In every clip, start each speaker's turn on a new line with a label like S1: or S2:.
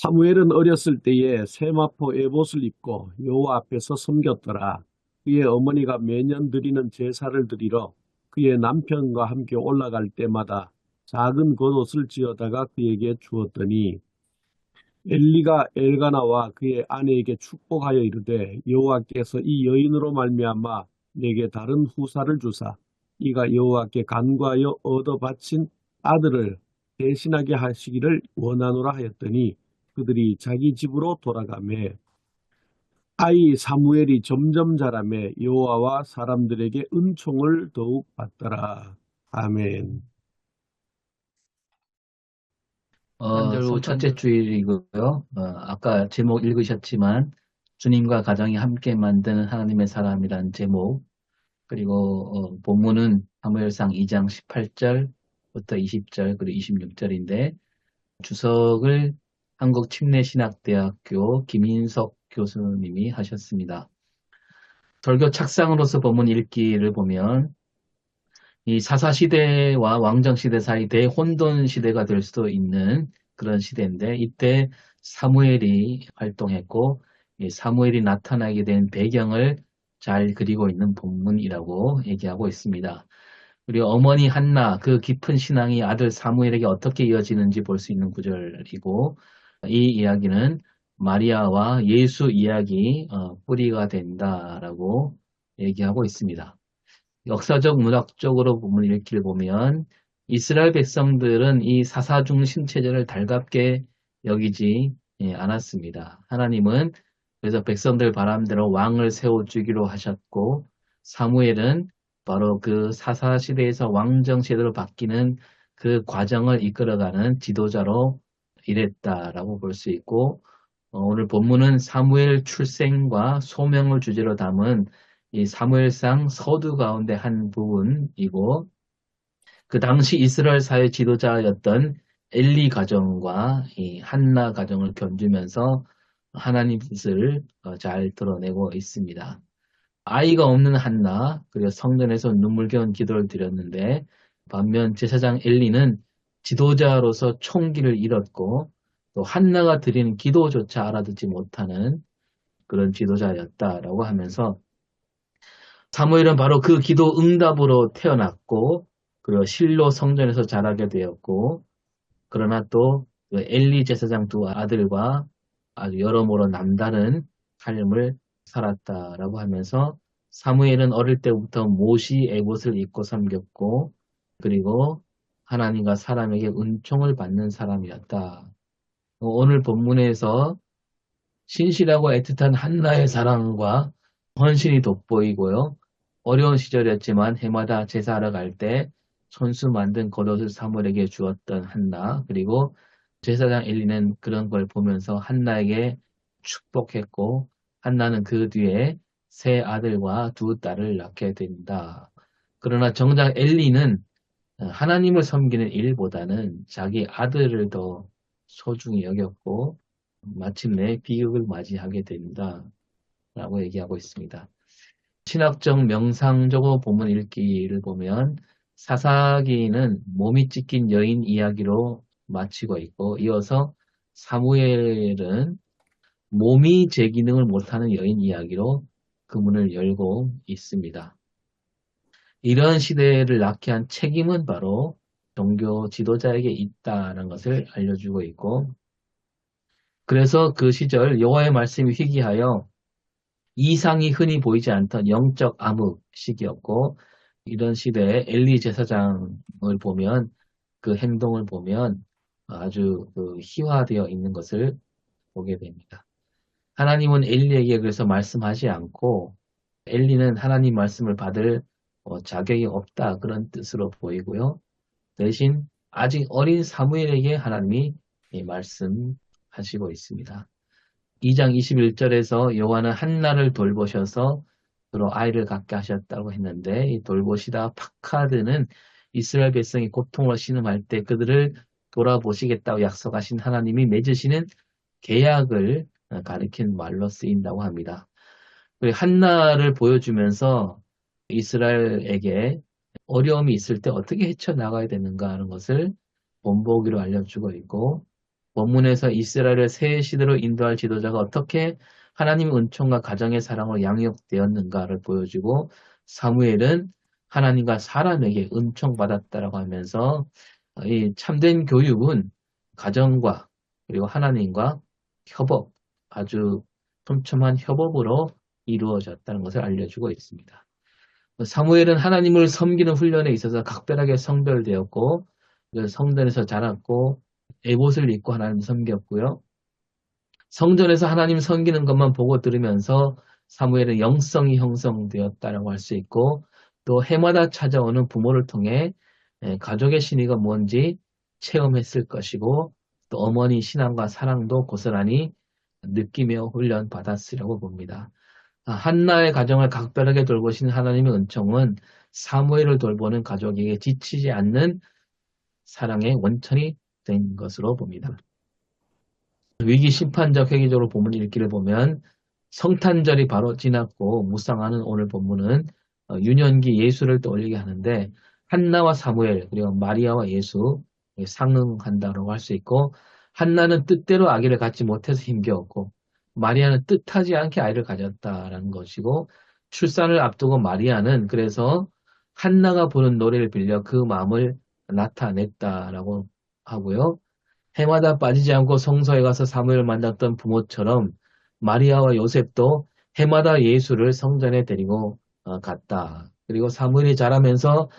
S1: 사무엘은 어렸을 때에 세마포 에봇을 입고 여호와 앞에서 섬겼더라. 그의 어머니가 매년 드리는 제사를 드리러 그의 남편과 함께 올라갈 때마다 작은 겉옷을 지어다가 그에게 주었더니 엘리가 엘가나와 그의 아내에게 축복하여 이르되 여호와께서 이 여인으로 말미암아 내게 다른 후사를 주사 이가 여호와께 간구하여 얻어 바친 아들을 대신하게 하시기를 원하노라 하였더니 그들이 자기 집으로 돌아가매 아이 사무엘이 점점 자라매 여호와와 사람들에게 은총을 더욱 받더라. 아멘.
S2: 한주 첫째 주일이고요. 아까 제목 읽으셨지만 주님과 가정이 함께 만드는 하나님의 사람이란 제목, 그리고 본문은 사무엘상 2장 18절부터 20절 그리고 26절인데 주석을 한국침례신학대학교 김인석 교수님이 하셨습니다. 설교 착상으로서 본문 읽기를 보면 이 사사시대와 왕정시대 사이 대혼돈 시대가 될 수도 있는 그런 시대인데 이때 사무엘이 활동했고 이 사무엘이 나타나게 된 배경을 잘 그리고 있는 본문이라고 얘기하고 있습니다. 그리고 어머니 한나 그 깊은 신앙이 아들 사무엘에게 어떻게 이어지는지 볼 수 있는 구절이고 이 이야기는 마리아와 예수 이야기 뿌리가 된다라고 얘기하고 있습니다. 역사적 문학적으로 부분 읽기를 보면 이스라엘 백성들은 이 사사중 신체제를 달갑게 여기지 않았습니다. 하나님은 그래서 백성들 바람대로 왕을 세워주기로 하셨고 사무엘은 바로 그 사사 시대에서 왕정 시대로 바뀌는 그 과정을 이끌어가는 지도자로 일했다라고 볼 수 있고 오늘 본문은 사무엘 출생과 소명을 주제로 담은 이 사무엘상 서두 가운데 한 부분이고 그 당시 이스라엘 사회 지도자였던 엘리 가정과 이 한나 가정을 견주면서 하나님 뜻을 잘 드러내고 있습니다. 아이가 없는 한나 그리고 성전에서 눈물겨운 기도를 드렸는데 반면 제사장 엘리는 지도자로서 총기를 잃었고 또 한나가 드리는 기도조차 알아듣지 못하는 그런 지도자였다라고 하면서 사무엘은 바로 그 기도 응답으로 태어났고 그리고 실로 성전에서 자라게 되었고 그러나 또그 엘리 제사장 두 아들과 아주 여러모로 남다른 삶을 살았다라고 하면서 사무엘은 어릴 때부터 모시 에봇을 입고 섬겼고 그리고 하나님과 사람에게 은총을 받는 사람이었다. 오늘 본문에서 신실하고 애틋한 한나의 사랑과 헌신이 돋보이고요. 어려운 시절이었지만 해마다 제사하러 갈 때 손수 만든 겉옷을 사무엘에게 주었던 한나 그리고 제사장 엘리는 그런 걸 보면서 한나에게 축복했고 한나는 그 뒤에 세 아들과 두 딸을 낳게 된다. 그러나 정작 엘리는 하나님을 섬기는 일보다는 자기 아들을 더 소중히 여겼고 마침내 비극을 맞이하게 된다. 라고 얘기하고 있습니다. 신학적 명상적으로 본문 읽기를 보면 사사기는 몸이 찢긴 여인 이야기로 마치고 있고 이어서 사무엘은 몸이 제 기능을 못하는 여인 이야기로 그 문을 열고 있습니다. 이러한 시대를 낳게 한 책임은 바로 종교 지도자에게 있다는 것을 알려주고 있고 그래서 그 시절 여호와의 말씀이 희귀하여 이상이 흔히 보이지 않던 영적 암흑 시기였고 이런 시대에 엘리 제사장을 보면 그 행동을 보면 아주 그 희화되어 있는 것을 보게 됩니다. 하나님은 엘리에게 그래서 말씀하지 않고 엘리는 하나님 말씀을 받을 자격이 없다 그런 뜻으로 보이고요. 대신 아직 어린 사무엘에게 하나님이 말씀하시고 있습니다. 2장 21절에서 여호와는 한나를 돌보셔서 그로 아이를 갖게 하셨다고 했는데 이 돌보시다 파카드는 이스라엘 백성이 고통으로 신음할 때 그들을 돌아보시겠다고 약속하신 하나님이 맺으시는 계약을 가리킨 말로 쓰인다고 합니다. 그리고 한나를 보여주면서 이스라엘에게 어려움이 있을 때 어떻게 헤쳐나가야 되는가 하는 것을 본보기로 알려주고 있고 본문에서 이스라엘을 새 시대로 인도할 지도자가 어떻게 하나님의 은총과 가정의 사랑으로 양육되었는가를 보여주고 사무엘은 하나님과 사람에게 은총받았다라고 하면서 이 참된 교육은 가정과 그리고 하나님과 협업, 아주 촘촘한 협업으로 이루어졌다는 것을 알려주고 있습니다. 사무엘은 하나님을 섬기는 훈련에 있어서 각별하게 성별되었고 성전에서 자랐고 에봇을 입고 하나님을 섬겼고요. 성전에서 하나님 섬기는 것만 보고 들으면서 사무엘의 영성이 형성되었다라고 할 수 있고 또 해마다 찾아오는 부모를 통해 가족의 신의가 뭔지 체험했을 것이고 또 어머니 신앙과 사랑도 고스란히 느끼며 훈련받았으라고 봅니다. 한나의 가정을 각별하게 돌보신 하나님의 은총은 사무엘을 돌보는 가족에게 지치지 않는 사랑의 원천이 된 것으로 봅니다. 위기 심판적 회개적으로 본문 읽기를 보면 성탄절이 바로 지났고 묵상하는 오늘 본문은 유년기 예수를 떠올리게 하는데 한나와 사무엘 그리고 마리아와 예수 상응한다고 할 수 있고 한나는 뜻대로 아기를 갖지 못해서 힘겨웠고 마리아는 뜻하지 않게 아이를 가졌다라는 것이고 출산을 앞두고 마리아는 그래서 한나가 부른 노래를 빌려 그 마음을 나타냈다라고 하고요. 해마다 빠지지 않고 성소에 가서 사무엘을 만났던 부모처럼 마리아와 요셉도 해마다 예수를 성전에 데리고 갔다. 그리고 사무엘이 자라면서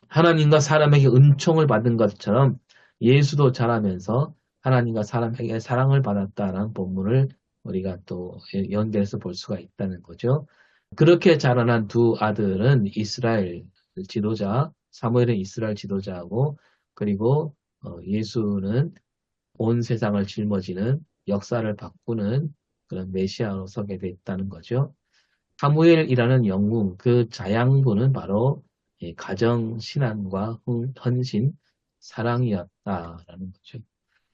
S2: 하나님과 사람에게 은총을 받은 것처럼 예수도 자라면서 하나님과 사람에게 사랑을 받았다는 본문을 우리가 또 연결해서 볼 수가 있다는 거죠. 그렇게 자라난 두 아들은 이스라엘 지도자, 사무엘은 이스라엘 지도자하고 그리고 예수는 온 세상을 짊어지는 역사를 바꾸는 그런 메시아로 서게 됐다는 거죠. 사무엘이라는 영웅, 그 자양분은 바로 가정, 신앙과 헌신, 사랑이었다라는 거죠.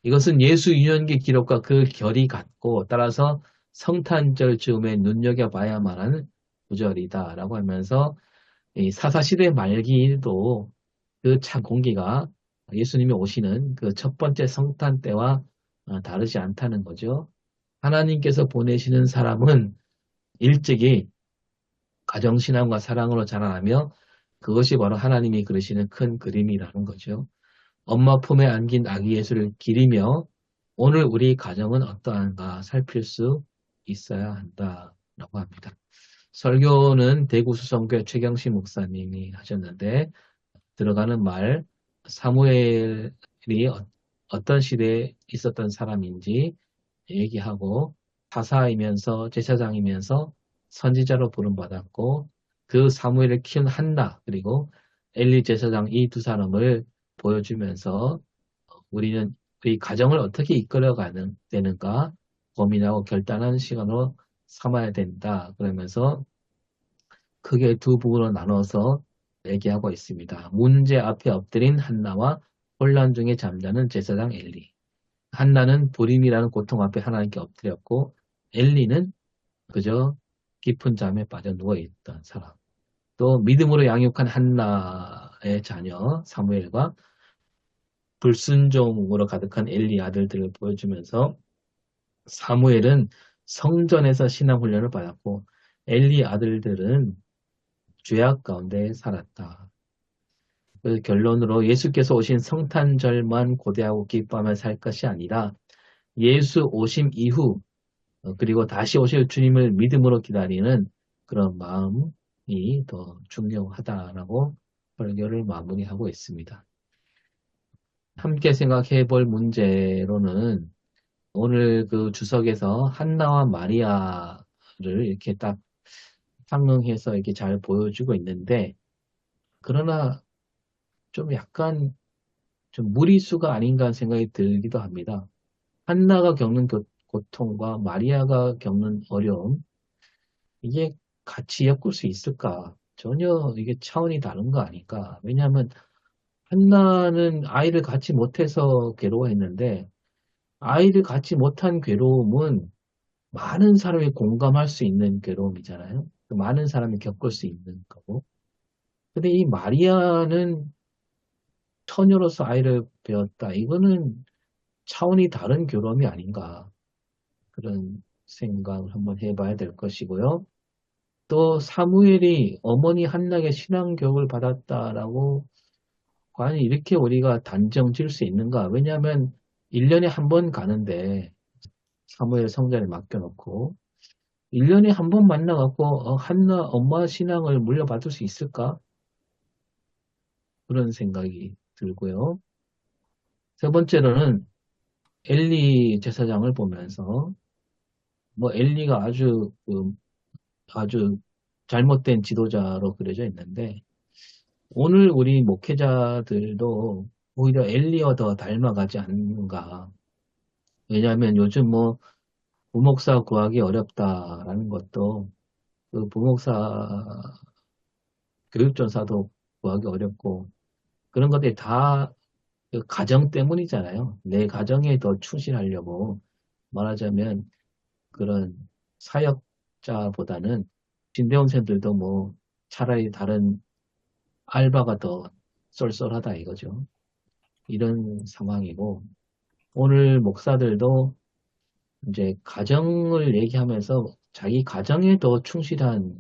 S2: 이것은 예수 유년기 기록과 그 결이 같고 따라서 성탄절 즈음에 눈여겨봐야만 하는 구절이다라고 하면서 이 사사시대 말기도 그 찬 공기가 예수님이 오시는 그 첫 번째 성탄 때와 다르지 않다는 거죠. 하나님께서 보내시는 사람은 일찍이 가정신앙과 사랑으로 자라나며 그것이 바로 하나님이 그리시는 큰 그림이라는 거죠. 엄마 품에 안긴 아기 예수를 기리며 오늘 우리 가정은 어떠한가 살필 수 있어야 한다라고 합니다. 설교는 대구 수성교회 최경식 목사님이 하셨는데 들어가는 말 사무엘이 어떤 시대에 있었던 사람인지 얘기하고 사사이면서 제사장이면서 선지자로 부름받았고 그 사무엘을 키운 한나 그리고 엘리 제사장 이 두 사람을 보여주면서 우리는 우리 가정을 어떻게 이끌어가는 되는가 고민하고 결단하는 시간으로 삼아야 된다. 그러면서 크게 두 부분으로 나눠서 얘기하고 있습니다. 문제 앞에 엎드린 한나와 혼란 중에 잠자는 제사장 엘리. 한나는 불임이라는 고통 앞에 하나님께 엎드렸고 엘리는 그저 깊은 잠에 빠져 누워있던 사람. 또 믿음으로 양육한 한나의 자녀 사무엘과 불순종으로 가득한 엘리 아들들을 보여주면서 사무엘은 성전에서 신앙훈련을 받았고 엘리 아들들은 죄악 가운데 살았다. 그 결론으로 예수께서 오신 성탄절만 고대하고 기뻐하며 살 것이 아니라 예수 오심 이후 그리고 다시 오실 주님을 믿음으로 기다리는 그런 마음이 더 중요하다라고 설교를 마무리하고 있습니다. 함께 생각해 볼 문제로는 오늘 그 주석에서 한나와 마리아를 이렇게 딱 상응해서 이렇게 잘 보여주고 있는데 그러나 좀 약간 좀 무리수가 아닌가 생각이 들기도 합니다. 한나가 겪는 고통과 마리아가 겪는 어려움 이게 같이 엮을 수 있을까? 전혀 이게 차원이 다른 거 아닐까? 왜냐하면 한나는 아이를 갖지 못해서 괴로워했는데 아이를 갖지 못한 괴로움은 많은 사람이 공감할 수 있는 괴로움이잖아요. 많은 사람이 겪을 수 있는 거고. 근데 이 마리아는 처녀로서 아이를 배웠다. 이거는 차원이 다른 교감이 아닌가 그런 생각을 한번 해봐야 될 것이고요. 또 사무엘이 어머니 한나에게 신앙교육을 받았다라고 과연 이렇게 우리가 단정 지을 수 있는가? 왜냐하면 1년에 한 번 가는데 사무엘 성전에 맡겨놓고 1년에 한 번 만나갖고 한나 엄마 신앙을 물려받을 수 있을까? 그런 생각이 들고요. 세 번째로는 엘리 제사장을 보면서 뭐 엘리가 아주 잘못된 지도자로 그려져 있는데 오늘 우리 목회자들도 오히려 엘리와 더 닮아가지 않는가. 왜냐하면 요즘 뭐 부목사 구하기 어렵다라는 것도 그 부목사 교육전사도 구하기 어렵고 그런 것들이 다그 가정 때문이잖아요. 내 가정에 더 충실하려고 말하자면 그런 사역자보다는 진대원생들도 뭐 차라리 다른 알바가 더 쏠쏠하다 이거죠. 이런 상황이고 오늘 목사들도 이제 가정을 얘기하면서 자기 가정에 더 충실한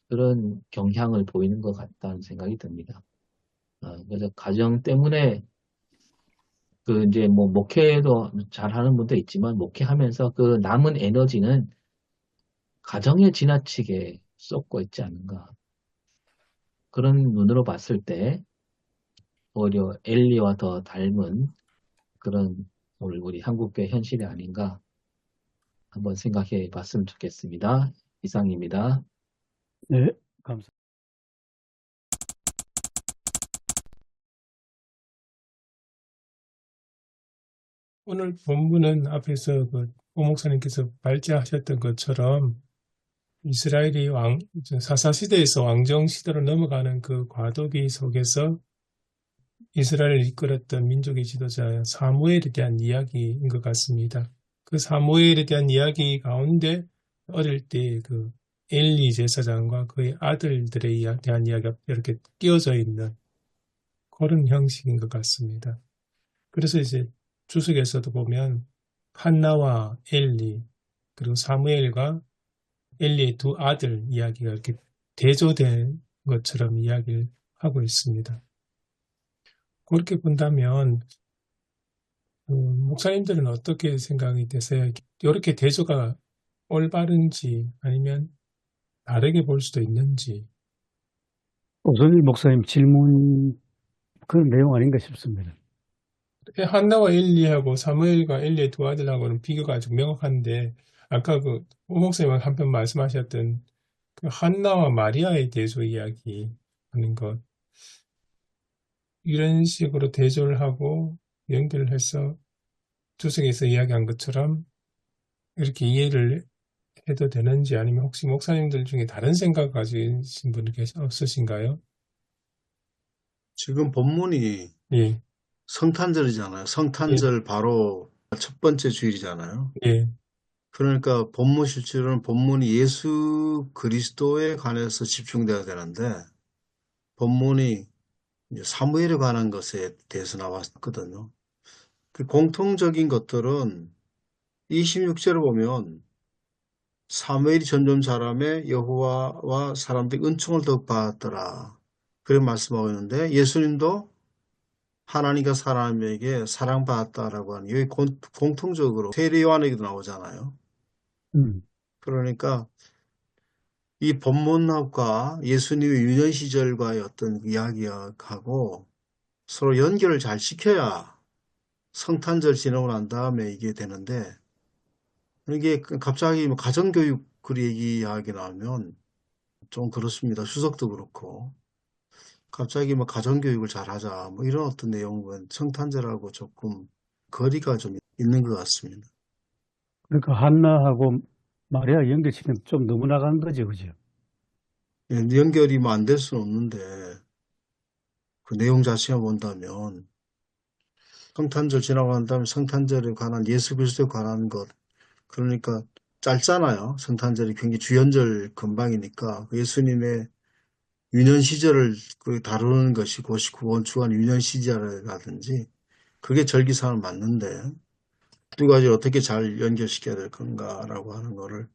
S2: 그런 경향을 보이는 것 같다는 생각이 듭니다. 그래서 가정 때문에 그 이제 뭐 목회도 잘하는 분도 있지만 목회하면서 그 남은 에너지는 가정에 지나치게 쏟고 있지 않은가. 그런 눈으로 봤을 때 오히려 엘리와 더 닮은 그런 오늘 우리 한국교회 현실이 아닌가 한번 생각해 봤으면 좋겠습니다. 이상입니다.
S3: 네, 감사합니다.
S4: 오늘 본문은 앞에서 오 목사님께서 발제하셨던 것처럼 이스라엘이 사사시대에서 왕정시대로 넘어가는 그 과도기 속에서 이스라엘을 이끌었던 민족의 지도자 사무엘에 대한 이야기인 것 같습니다. 그 사무엘에 대한 이야기 가운데 어릴 때 그 엘리 제사장과 그의 아들들에 대한 이야기가 이렇게 끼워져 있는 그런 형식인 것 같습니다. 그래서 이제 주석에서도 보면 한나와 엘리 그리고 사무엘과 엘리의 두 아들 이야기가 이렇게 대조된 것처럼 이야기를 하고 있습니다. 그렇게 본다면 목사님들은 어떻게 생각이 되세요? 이렇게 대조가 올바른지 아니면 다르게 볼 수도 있는지.
S3: 오선일 목사님 질문 그런 내용 아닌가 싶습니다.
S4: 한나와 엘리하고 사무엘과 엘리의 두 아들하고는 비교가 아주 명확한데 아까 오 목사님 한편 말씀하셨던 그 한나와 마리아의 대조 이야기 하는 것 이런 식으로 대조를 하고 연결을 해서 주석에서 이야기한 것처럼 이렇게 이해를 해도 되는지 아니면 혹시 목사님들 중에 다른 생각 가지신 분 없으신가요?
S5: 지금 본문이
S4: 예,
S5: 성탄절이잖아요. 성탄절 바로 첫 번째 주일이잖아요.
S4: 예,
S5: 그러니까 본문 실제로는 본문이 예수 그리스도에 관해서 집중돼야 되는데 본문이 이제 사무엘에 관한 것에 대해서 나왔거든요. 그 공통적인 것들은 26절을 보면 사무엘이 점점 자라매 여호와와 사람들이 은총을 더욱 받았더라. 그렇게 말씀하고 있는데 예수님도 하나님과 사람에게 사랑받았다라고 하는 여기 공통적으로 세례 요한에게도 나오잖아요. 그러니까 이 본문학과 예수님의 유년 시절과의 어떤 이야기하고 서로 연결을 잘 시켜야 성탄절 지나고 난 다음에 이게 되는데 이게 갑자기 뭐 가정교육 그 얘기하게 나오면 좀 그렇습니다. 수석도 그렇고 갑자기 뭐 가정교육을 잘하자 뭐 이런 어떤 내용은 성탄절하고 조금 거리가 좀 있는 것 같습니다.
S3: 그러니까 한나하고 마리아 연결시키면 좀 너무 나가는 거죠, 그죠?
S5: 예, 연결이 뭐 안 될 수는 없는데 그 내용 자체가 본다면 성탄절 지나고 난 다음에 성탄절에 관한 예수 그리스도에 관한 것 그러니까 짧잖아요. 성탄절이 굉장히 주연절 근방이니까 예수님의 유년 시절을 다루는 것이 59번 주간 유년 시절이라든지 그게 절기상은 맞는데 두 가지 어떻게 잘 연결시켜야 될 건가라고 하는 거를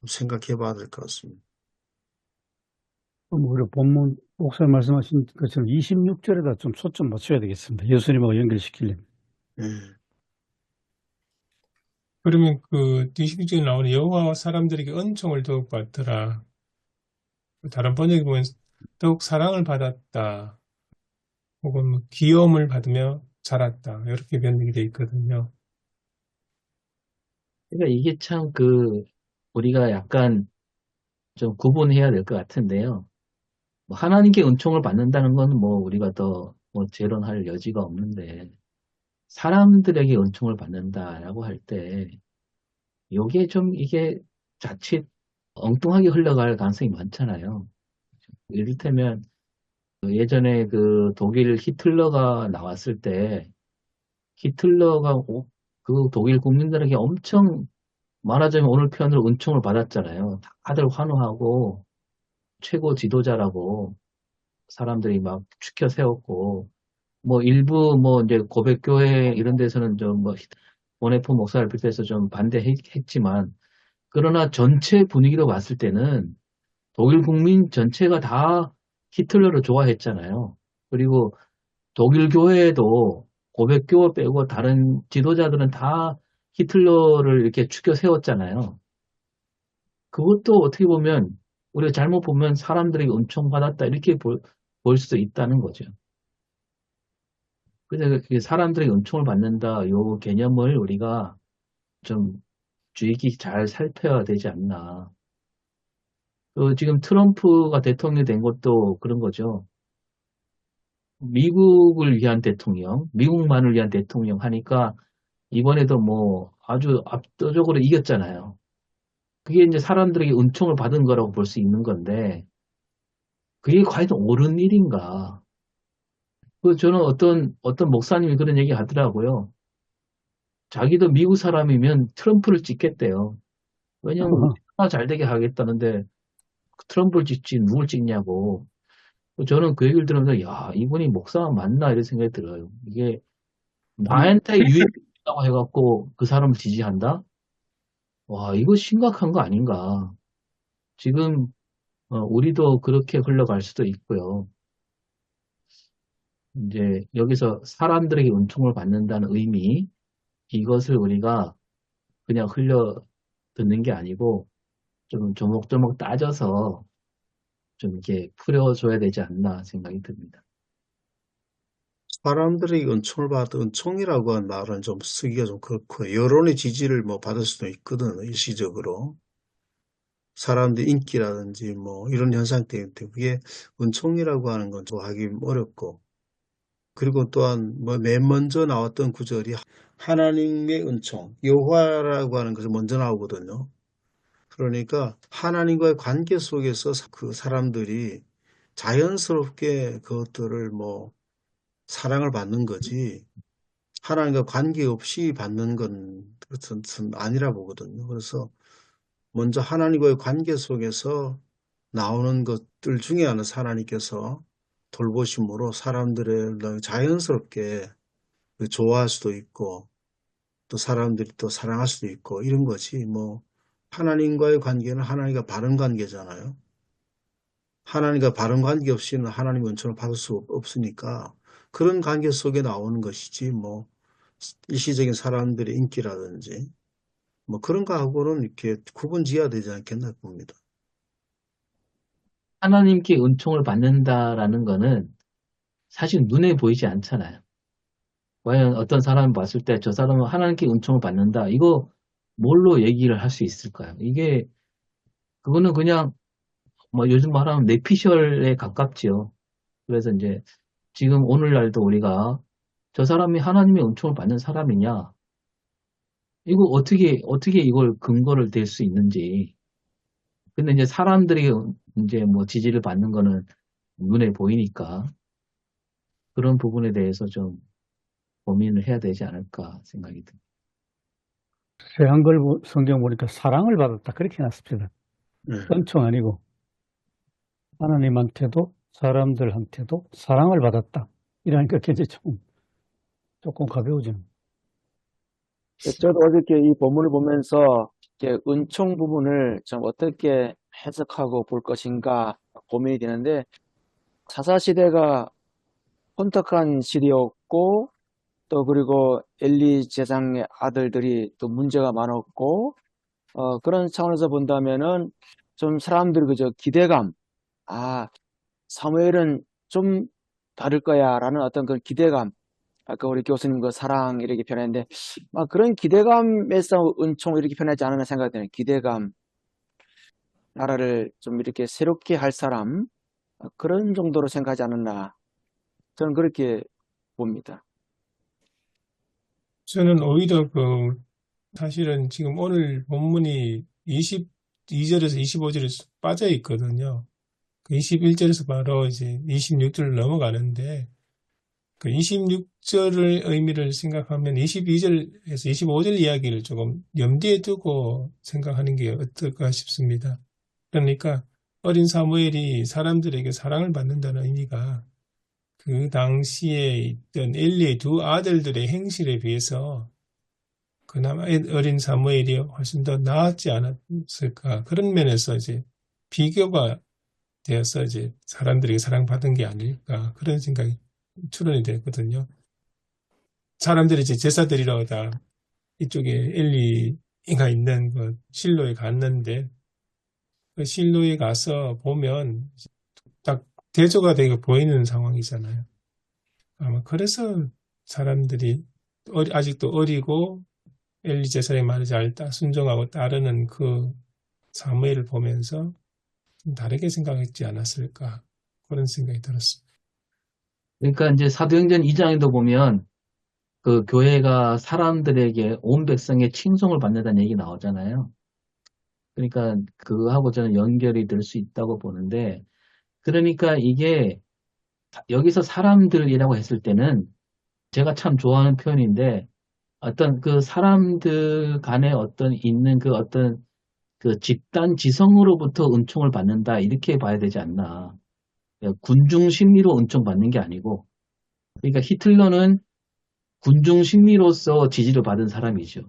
S5: 생각해 봐야 될 것 같습니다.
S3: 그럼 우리 본문 목사님 말씀하신 것처럼 26절에다 좀 초점 맞춰야 되겠습니다. 예수님하고 연결시키려면.
S5: 예.
S4: 그러면 그 22절에 나오는 여호와와 사람들에게 은총을 더욱 받더라. 다른 번역에 보면 더욱 사랑을 받았다. 혹은 뭐 귀여움을 받으며 자랐다. 이렇게 변경이 되어 있거든요.
S2: 그러니까 이게 참 우리가 약간 좀 구분해야 될 것 같은데요. 뭐 하나님께 은총을 받는다는 건 뭐 우리가 더 뭐 재론할 여지가 없는데, 사람들에게 은총을 받는다라고 할 때, 요게 좀 이게 자칫 엉뚱하게 흘러갈 가능성이 많잖아요. 이를테면, 예전에 독일 히틀러가 나왔을 때, 히틀러가 그 독일 국민들에게 엄청 말하자면 오늘 표현으로 은총을 받았잖아요. 다들 환호하고 최고 지도자라고 사람들이 막 추켜 세웠고, 뭐 일부 뭐 이제 고백교회 이런 데서는 좀 뭐 원해프 목사를 비롯해서 좀 반대했지만, 그러나 전체 분위기로 봤을 때는 독일 국민 전체가 다 히틀러를 좋아했잖아요. 그리고 독일 교회에도 고백교 빼고 다른 지도자들은 다 히틀러를 이렇게 추켜 세웠잖아요. 그것도 어떻게 보면 우리가 잘못 보면 사람들이 은총받았다 이렇게 볼 수도 있다는 거죠. 그래서 사람들이 은총을 받는다 요 개념을 우리가 좀 주의 깊게 잘 살펴야 되지 않나. 지금 트럼프가 대통령이 된 것도 그런 거죠. 미국을 위한 대통령, 미국만을 위한 대통령 하니까 이번에도 뭐 아주 압도적으로 이겼잖아요. 그게 이제 사람들에게 은총을 받은 거라고 볼 수 있는 건데, 그게 과연 옳은 일인가? 저는 어떤 목사님이 그런 얘기 하더라고요. 자기도 미국 사람이면 트럼프를 찍겠대요. 왜냐면 우리나라 잘 되게 하겠다는데 트럼프를 찍지 누굴 찍냐고. 저는 그 얘기를 들으면서 야, 이분이 목사 맞나 이런 생각이 들어요. 이게 나한테 유익이라고 해갖고 그 사람을 지지한다? 와, 이거 심각한 거 아닌가. 지금 우리도 그렇게 흘러갈 수도 있고요. 이제 여기서 사람들에게 은총을 받는다는 의미, 이것을 우리가 그냥 흘려 듣는 게 아니고 좀 조목조목 따져서 좀 이렇게 풀어줘야 되지 않나 생각이 듭니다.
S5: 사람들이 은총을 받은 은총이라고 하는 말은 좀 쓰기가 좀 그렇고 여론의 지지를 뭐 받을 수도 있거든 일시적으로 사람들의 인기라든지 뭐 이런 현상 때문에 그게 은총이라고 하는 건 좀 하기 어렵고 그리고 또한 뭐 맨 먼저 나왔던 구절이 하나님의 은총 여호와라고 하는 것이 먼저 나오거든요. 그러니까 하나님과의 관계 속에서 그 사람들이 자연스럽게 그것들을 뭐 사랑을 받는 거지 하나님과 관계없이 받는 것은 아니라 보거든요. 그래서 먼저 하나님과의 관계 속에서 나오는 것들 중에 하나 하나님께서 돌보심으로 사람들을 자연스럽게 좋아할 수도 있고 또 사람들이 또 사랑할 수도 있고 이런 거지 뭐 하나님과의 관계는 하나님과 바른 관계잖아요. 하나님과 바른 관계 없이는 하나님의 은총을 받을 수 없으니까 그런 관계 속에 나오는 것이지 뭐 일시적인 사람들의 인기라든지 뭐 그런 거하고는 이렇게 구분 지어야 되지 않겠나 봅니다.
S2: 하나님께 은총을 받는다라는 거는 사실 눈에 보이지 않잖아요. 과연 어떤 사람을 봤을 때 저 사람은 하나님께 은총을 받는다. 이거 뭘로 얘기를 할 수 있을까요? 그거는 그냥 뭐 요즘 말하면 뇌피셜에 가깝지요. 그래서 이제 지금 오늘날도 우리가 저 사람이 하나님의 은총을 받는 사람이냐? 이거 어떻게 이걸 근거를 댈 수 있는지. 근데 이제 사람들이 이제 뭐 지지를 받는 거는 눈에 보이니까 그런 부분에 대해서 좀 고민을 해야 되지 않을까 생각이 듭니다.
S3: 한글 성경 보니까 사랑을 받았다. 그렇게 해놨습니다.
S5: 네.
S3: 은총 아니고 하나님한테도 사람들한테도 사랑을 받았다. 이러니까 굉장히 조금 가벼워져.
S6: 저도 어저께 이 본문을 보면서 이렇게 은총 부분을 좀 어떻게 해석하고 볼 것인가 고민이 되는데, 사사시대가 혼탁한 시대였고, 또 그리고 엘리 제사장의 아들들이 또 문제가 많았고, 그런 차원에서 본다면은 좀 사람들이 그저 기대감, 아, 사무엘은 좀 다를 거야 라는 어떤 그런 기대감, 아까 우리 교수님 그 사랑 이렇게 표현했는데, 그런 기대감에서 은총 이렇게 표현하지 않았나 생각이 드네요. 기대감, 나라를 좀 이렇게 새롭게 할 사람, 그런 정도로 생각하지 않았나, 저는 그렇게 봅니다.
S4: 저는 오히려 사실은 지금 오늘 본문이 22절에서 25절에 빠져 있거든요. 그 21절에서 바로 이제 26절을 넘어가는데, 그 26절의 의미를 생각하면 22절에서 25절 이야기를 조금 염두에 두고 생각하는 게 어떨까 싶습니다. 그러니까 어린 사무엘이 사람들에게 사랑을 받는다는 의미가 그 당시에 있던 엘리의 두 아들들의 행실에 비해서 그나마 어린 사무엘이 훨씬 더 나았지 않았을까. 그런 면에서 이제 비교가 되어서 이제 사람들에게 사랑받은 게 아닐까. 그런 생각이 추론이 됐거든요. 사람들이 이제 제사 드리러 다 이쪽에 엘리가 있는 그 실로에 갔는데, 그 실로에 가서 보면 딱 대조가 되게 보이는 상황이잖아요. 아마 그래서 사람들이 아직도 어리고 엘리 제사의 말을 잘 순종하고 따르는 그 사무엘을 보면서 좀 다르게 생각했지 않았을까. 그런 생각이 들었습니다.
S2: 그러니까 이제 사도행전 2장에도 보면 그 교회가 사람들에게 온 백성의 칭송을 받는다는 얘기 나오잖아요. 그러니까 그거하고 저는 연결이 될 수 있다고 보는데, 그러니까 이게 여기서 사람들이라고 했을 때는 제가 참 좋아하는 표현인데, 어떤 그 사람들 간에 어떤 있는 그 어떤 그 집단 지성으로부터 은총을 받는다, 이렇게 봐야 되지 않나. 군중 심리로 은총 받는 게 아니고, 그러니까 히틀러는 군중 심리로서 지지를 받은 사람이죠.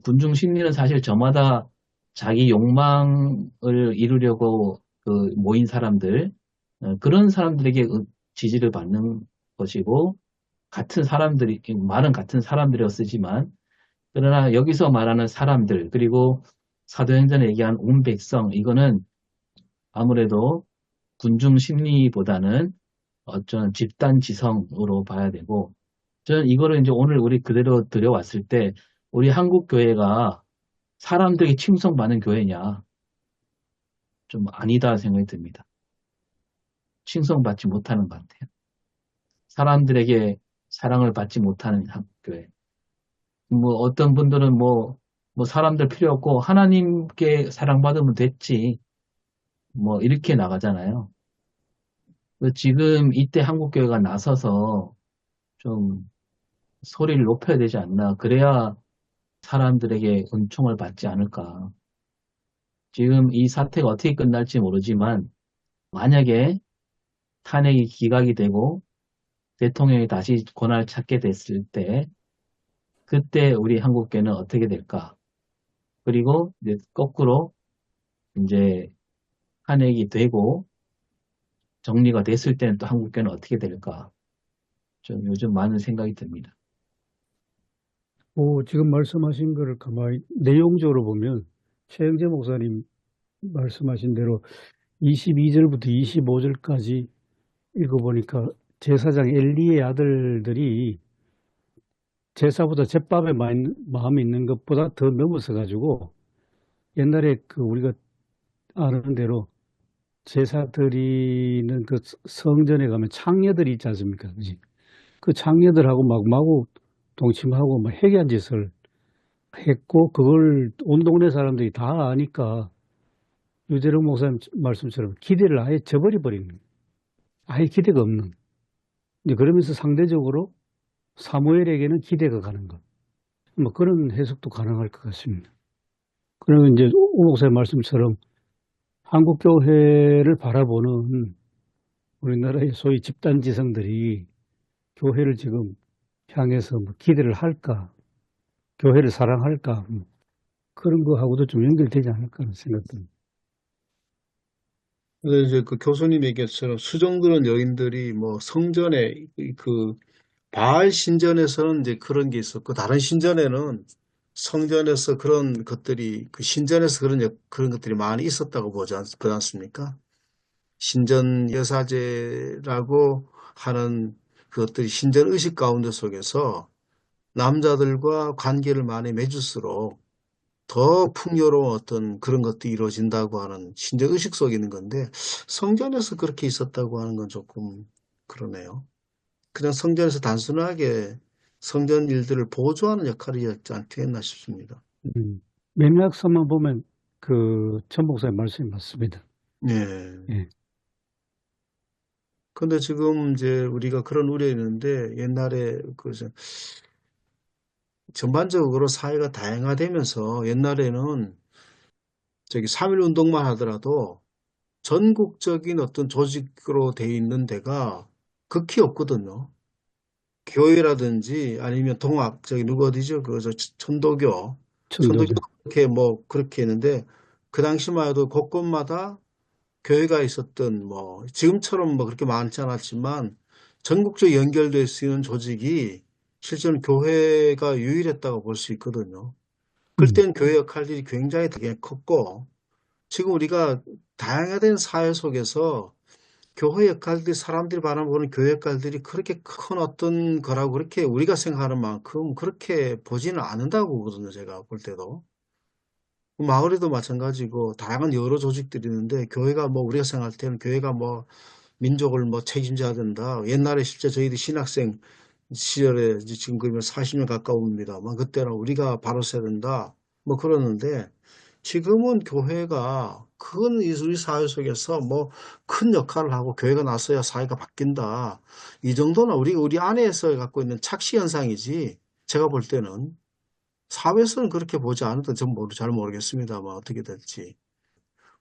S2: 군중 심리는 사실 저마다 자기 욕망을 이루려고 그 모인 사람들, 그런 사람들에게 지지를 받는 것이고, 같은 사람들이, 말은 같은 사람들이었지만, 그러나 여기서 말하는 사람들, 그리고 사도행전에 얘기한 온 백성, 이거는 아무래도 군중 심리보다는 어떤 집단 지성으로 봐야 되고, 저는 이거를 이제 오늘 우리 그대로 들여왔을 때, 우리 한국 교회가 사람들이 칭송받는 교회냐? 좀 아니다 생각이 듭니다. 칭송받지 못하는 것 같아요. 사람들에게 사랑을 받지 못하는 교회. 뭐 어떤 분들은 뭐 사람들 필요 없고 하나님께 사랑받으면 됐지. 뭐 이렇게 나가잖아요. 지금 이때 한국교회가 나서서 좀 소리를 높여야 되지 않나. 그래야 사람들에게 은총을 받지 않을까. 지금 이 사태가 어떻게 끝날지 모르지만 만약에 탄핵이 기각이 되고 대통령이 다시 권한을 찾게 됐을 때 그때 우리 한국교회는 어떻게 될까? 그리고 이제 거꾸로 이제 탄핵이 되고 정리가 됐을 때는 또 한국교회는 어떻게 될까? 좀 요즘 많은 생각이 듭니다.
S3: 지금 말씀하신 거를 가만히 내용적으로 보면 최영재 목사님 말씀하신 대로 22절부터 25절까지 읽어보니까 제사장 엘리의 아들들이 제사보다 제밥에 마음이 있는 것보다 더 넘어서 가지고 옛날에 그 우리가 아는 대로 제사 드리는 그 성전에 가면 창녀들이 있지 않습니까? 그지? 그 창녀들하고 마구 동침하고 막 해괴한 짓을 했고, 그걸 온 동네 사람들이 다 아니까 유재룡 목사님 말씀처럼 기대를 아예 저버려버린 거예요. 아예 기대가 없는. 이제 그러면서 상대적으로 사무엘에게는 기대가 가는 것. 뭐 그런 해석도 가능할 것 같습니다. 그러면 이제 오 목사님 말씀처럼 한국 교회를 바라보는 우리나라의 소위 집단지성들이 교회를 지금 향해서 뭐 기대를 할까, 교회를 사랑할까, 그런 거하고도 좀 연결되지 않을까 하는 생각듭니다.
S5: 근데 이제 그 교수님 얘기처럼 수종드는 여인들이 뭐 성전에 그 바알 신전에서는 이제 그런 게 있었고 다른 신전에는 성전에서 그런 것들이 그 신전에서 그런 것들이 많이 있었다고 그러지 않습니까? 신전 여사제라고 하는 그것들이 신전 의식 가운데 속에서 남자들과 관계를 많이 맺을수록 더 풍요로운 어떤 그런 것들이 이루어진다고 하는 신전 의식 속에 있는 건데 성전에서 그렇게 있었다고 하는 건 조금 그러네요. 그냥 성전에서 단순하게 성전 일들을 보조하는 역할이었지 않겠나 싶습니다.
S3: 맥락상만 보면 천 목사의 말씀이 맞습니다.
S5: 예.
S3: 예.
S5: 근데 지금 이제 우리가 그런 우려가 있는데 옛날에 전반적으로 사회가 다양화되면서 옛날에는 저기 3.1 운동만 하더라도 전국적인 어떤 조직으로 돼 있는 데가 극히 없거든요. 교회라든지 아니면 누구 어디죠? 천도교.
S3: 천도교.
S5: 그렇게 그렇게 했는데 그 당시만 해도 곳곳마다 교회가 있었던 지금처럼 그렇게 많지 않았지만 전국적으로 연결될 수 있는 조직이 실제로는 교회가 유일했다고 볼 수 있거든요. 그럴 땐 교회 역할들이 굉장히 되게 컸고 지금 우리가 다양화된 사회 속에서 교회 역할들이 사람들이 바라보는 교회 역할들이 그렇게 큰 어떤 거라고 그렇게 우리가 생각하는 만큼 그렇게 보지는 않는다고 보거든요. 제가 볼 때도. 마을에도 마찬가지고 다양한 여러 조직들이 있는데 교회가 우리가 생각할 때는 교회가 민족을 책임져야 된다. 옛날에 실제 저희들 신학생 시절에 지금 그러면 40년 가까웁니다만 그때는 우리가 바로 서야 된다. 그러는데 지금은 교회가 큰 우리 사회 속에서 큰 역할을 하고 교회가 나서야 사회가 바뀐다. 이 정도는 우리 안에서 갖고 있는 착시 현상이지. 제가 볼 때는 사회에서는 그렇게 보지 않아도 잘 모르겠습니다만 어떻게 될지.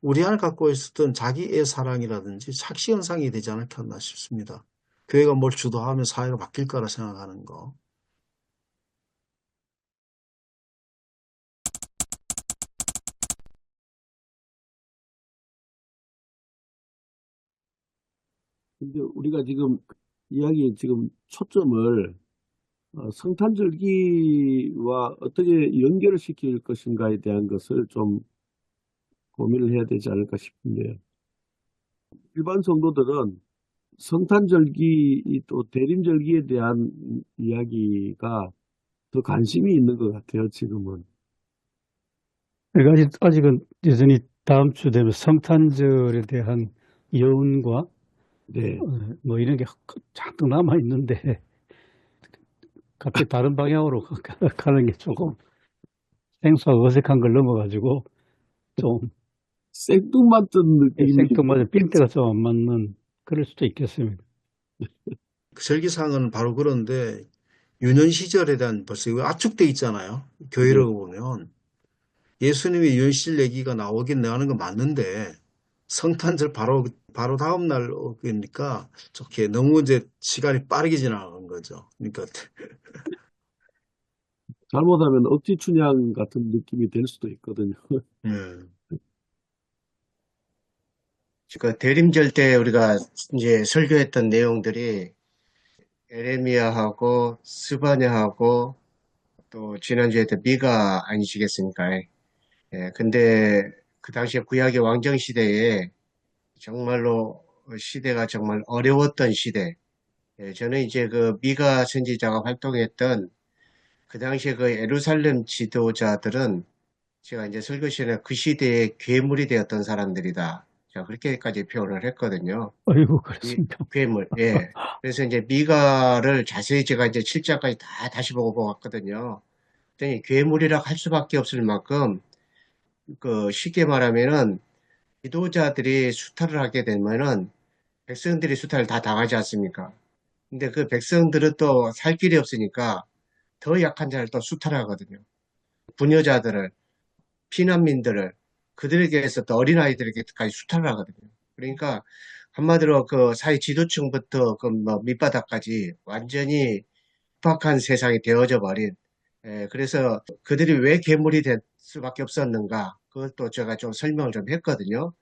S5: 우리 안에 갖고 있었던 자기의 사랑이라든지 착시 현상이 되지 않을까 싶습니다. 교회가 뭘 주도하면 사회가 바뀔 거라 생각하는 거.
S1: 근데 우리가 지금 이야기 초점을 성탄절기와 어떻게 연결을 시킬 것인가에 대한 것을 좀 고민을 해야 되지 않을까 싶은데요. 일반 성도들은 성탄절기 또 대림절기에 대한 이야기가 더 관심이 있는 것 같아요, 지금은.
S3: 그러니까 아직은 여전히 다음 주 되면 성탄절에 대한 여운과
S1: 네.
S3: 이런 게 잔뜩 남아 있는데 갑자기 다른 방향으로 가는 게 조금 생소하고 어색한 걸 넘어가지고 좀
S1: 생뚱맞은 느낌이.
S3: 생뚱맞은 삔대가 좀 안 맞는 그럴 수도 있겠습니다.
S5: 절기상은 바로 그런데 유년 시절에 대한 벌써 이거 압축돼 있잖아요. 교회라고 보면 예수님의 유년 시절 얘기가 나오긴 나오는 건 맞는데 성탄절 바로 다음 날이니까 좋게 너무 이제 시간이 빠르게 지나간 거죠. 그러니까
S1: 잘못하면 억지 춘향 같은 느낌이 될 수도 있거든요.
S7: 그 대림절 때 우리가 이제 설교했던 내용들이 에레미야하고 스바냐하고 또 지난주에 또 미가 아니시겠습니까? 예, 근데 그 당시에 구약의 왕정 시대에 정말로 시대가 정말 어려웠던 시대. 예, 저는 이제 그 미가 선지자가 활동했던 그 당시에 그 예루살렘 지도자들은 제가 이제 설교 시간에 그 시대의 괴물이 되었던 사람들이다. 자, 그렇게까지 표현을 했거든요.
S3: 아이고, 그렇습니까?
S7: 괴물, 예. 그래서 이제 미가를 자세히 제가 이제 7장까지 다시 보고 왔거든요. 그랬더니 괴물이라 할 수밖에 없을 만큼, 쉽게 말하면은, 지도자들이 수탈을 하게 되면은, 백성들이 수탈을 다 당하지 않습니까? 근데 그 백성들은 또 살 길이 없으니까, 더 약한 자를 또 수탈하거든요. 부녀자들을, 피난민들을, 그들에게서 또 어린아이들에게까지 수탈을 하거든요. 그러니까, 한마디로 그 사회 지도층부터 밑바닥까지 완전히 각박한 세상이 되어져 버린, 그래서 그들이 왜 괴물이 될 수밖에 없었는가, 그것도 제가 좀 설명을 좀 했거든요.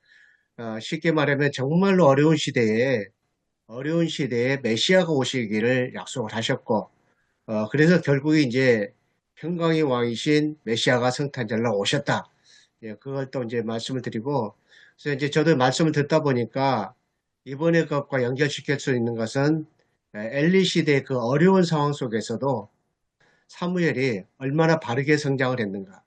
S7: 쉽게 말하면 정말로 어려운 시대에 메시아가 오시기를 약속을 하셨고, 그래서 결국에 이제 평강의 왕이신 메시아가 성탄절날 오셨다. 예, 그걸 또 이제 말씀을 드리고, 그래서 이제 저도 말씀을 듣다 보니까 이번에 것과 연결시킬 수 있는 것은 엘리 시대의 그 어려운 상황 속에서도 사무엘이 얼마나 바르게 성장을 했는가.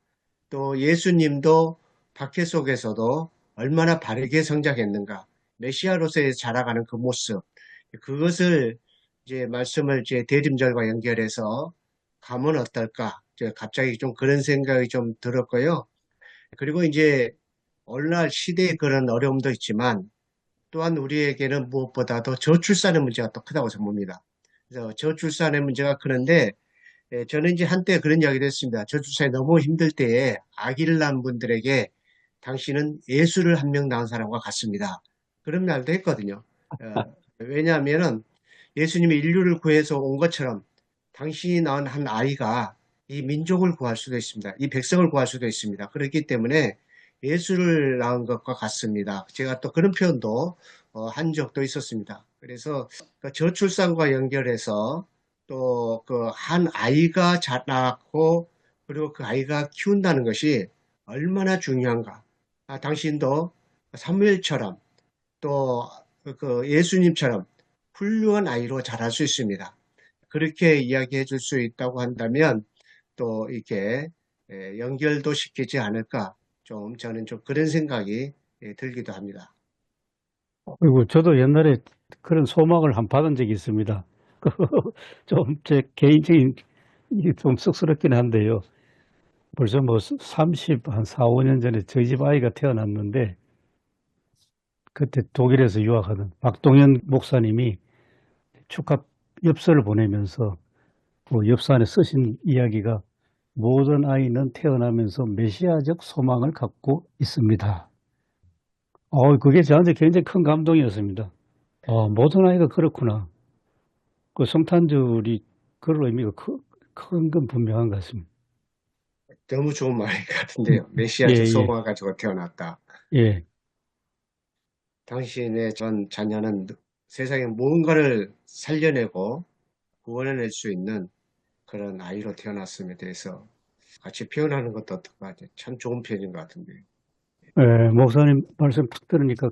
S7: 또 예수님도 박해 속에서도 얼마나 바르게 성장했는가. 메시아로서의 자라가는 그 모습. 그것을 이제 말씀을 이제 대림절과 연결해서 가면 어떨까. 이제 갑자기 좀 그런 생각이 좀 들었고요. 그리고 이제 오늘날 시대의 그런 어려움도 있지만 또한 우리에게는 무엇보다도 저출산의 문제가 또 크다고 저는 봅니다. 그래서 저출산의 문제가 크는데 저는 이제 한때 그런 이야기를 했습니다. 저출산이 너무 힘들 때에 아기를 낳은 분들에게 당신은 예수를 한 명 낳은 사람과 같습니다. 그런 말도 했거든요. 왜냐하면은 예수님이 인류를 구해서 온 것처럼 당신이 낳은 한 아이가 이 민족을 구할 수도 있습니다. 이 백성을 구할 수도 있습니다. 그렇기 때문에 예수를 낳은 것과 같습니다. 제가 또 그런 표현도 한 적도 있었습니다. 그래서 그 저출산과 연결해서 또 그 한 아이가 자라고 그리고 그 아이가 키운다는 것이 얼마나 중요한가. 당신도 사무엘처럼 또 그 예수님처럼 훌륭한 아이로 자랄 수 있습니다. 그렇게 이야기해 줄 수 있다고 한다면 또 이렇게 연결도 시키지 않을까. 좀 저는 좀 그런 생각이 들기도 합니다.
S3: 그리고 저도 옛날에 그런 소망을 한 받은 적이 있습니다. 좀 제 개인적인 이게 좀 쑥스럽긴 한데요. 벌써 뭐 30, 한 4, 5년 전에 저희 집 아이가 태어났는데 그때 독일에서 유학하던 박동현 목사님이 축하 엽서를 보내면서 그 엽서 안에 쓰신 이야기가 모든 아이는 태어나면서 메시아적 소망을 갖고 있습니다. 그게 저한테 굉장히 큰 감동이었습니다. 모든 아이가 그렇구나. 그 성탄절이 그런 의미가 큰 건 분명한 것 같습니다.
S7: 너무 좋은 말인 것 같은데요.
S3: 예,
S7: 메시아적
S3: 예,
S7: 소망을 가지고 태어났다.
S3: 예.
S7: 당신의 전 자녀는 세상에 무언가를 살려내고 구원해낼 수 있는 그런 아이로 태어났음에 대해서 같이 표현하는 것도 어떨까. 참 좋은 표현인 것 같은데요.
S3: 예, 목사님 말씀 탁 들으니까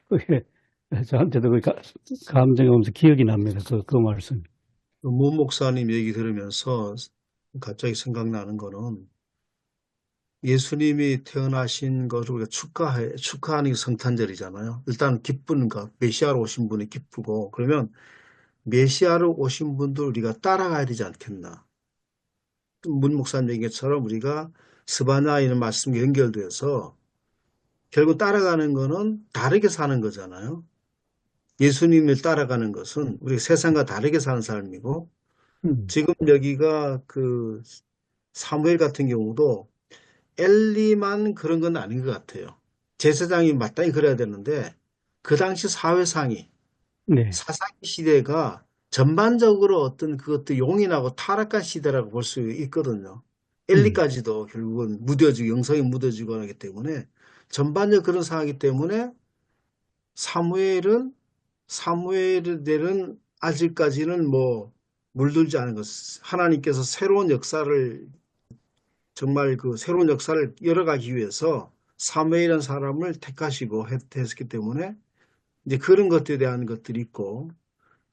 S3: 그게 저한테도 그 감정이 오면서 기억이 납니다. 그 말씀.
S5: 문 목사님 얘기 들으면서 갑자기 생각나는 거는 예수님이 태어나신 것을 우리가 축하하는 게 성탄절이잖아요. 일단 기쁜 것, 메시아로 오신 분이 기쁘고, 그러면 메시아로 오신 분들 우리가 따라가야 되지 않겠나. 문 목사님 얘기처럼 우리가 스바냐이는 말씀이 연결돼서 결국 따라가는 거는 다르게 사는 거잖아요. 예수님을 따라가는 것은 우리 세상과 다르게 사는 삶이고, 지금 여기가 그 사무엘 같은 경우도 엘리만 그런 건 아닌 것 같아요. 제사장이 마땅히 그래야 되는데 그 당시 사회상이
S3: 네.
S5: 사사기 시대가 전반적으로 어떤 그것도 용인하고 타락한 시대라고 볼 수 있거든요. 엘리까지도 결국은 무뎌지고 영성이 무뎌지고 하기 때문에 전반적 그런 상황이기 때문에 사무엘은 아직까지는 뭐 물들지 않은 것. 하나님께서 새로운 역사를 정말 그 새로운 역사를 열어가기 위해서 사무엘이라는 사람을 택하시고 했기 때문에 이제 그런 것들에 대한 것들이 있고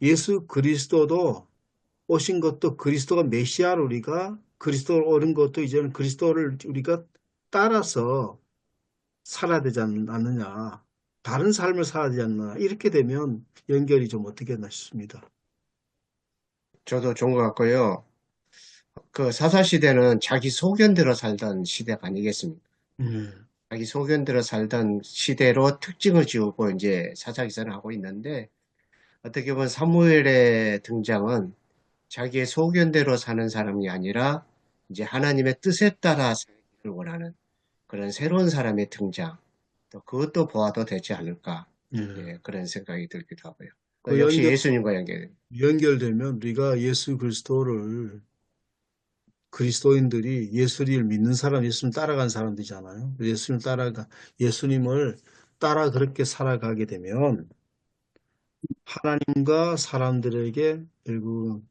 S5: 예수 그리스도도 오신 것도 그리스도가 메시아로 우리가 그리스도로 오는 것도 이제는 그리스도를 우리가 따라서 살아야 되지 않느냐. 다른 삶을 살아야 되지 않나. 이렇게 되면 연결이 좀 어떻게 했나 싶습니다.
S7: 저도 좋은 것 같고요. 그 사사시대는 자기 소견대로 살던 시대가 아니겠습니까? 자기 소견대로 살던 시대로 특징을 지우고 이제 사사기사를 하고 있는데 어떻게 보면 사무엘의 등장은 자기의 소견대로 사는 사람이 아니라 이제 하나님의 뜻에 따라 살기를 원하는 그런 새로운 사람의 등장. 또 그것도 보아도 되지 않을까. 예, 그런 생각이 들기도 하고요.
S5: 그
S7: 역시 예수님과
S5: 연결되면 우리가 예수 그리스도를 그리스도인들이 예수를 믿는 사람, 예수님 따라간 사람들이잖아요. 예수님을 따라 그렇게 살아가게 되면 하나님과 사람들에게 결국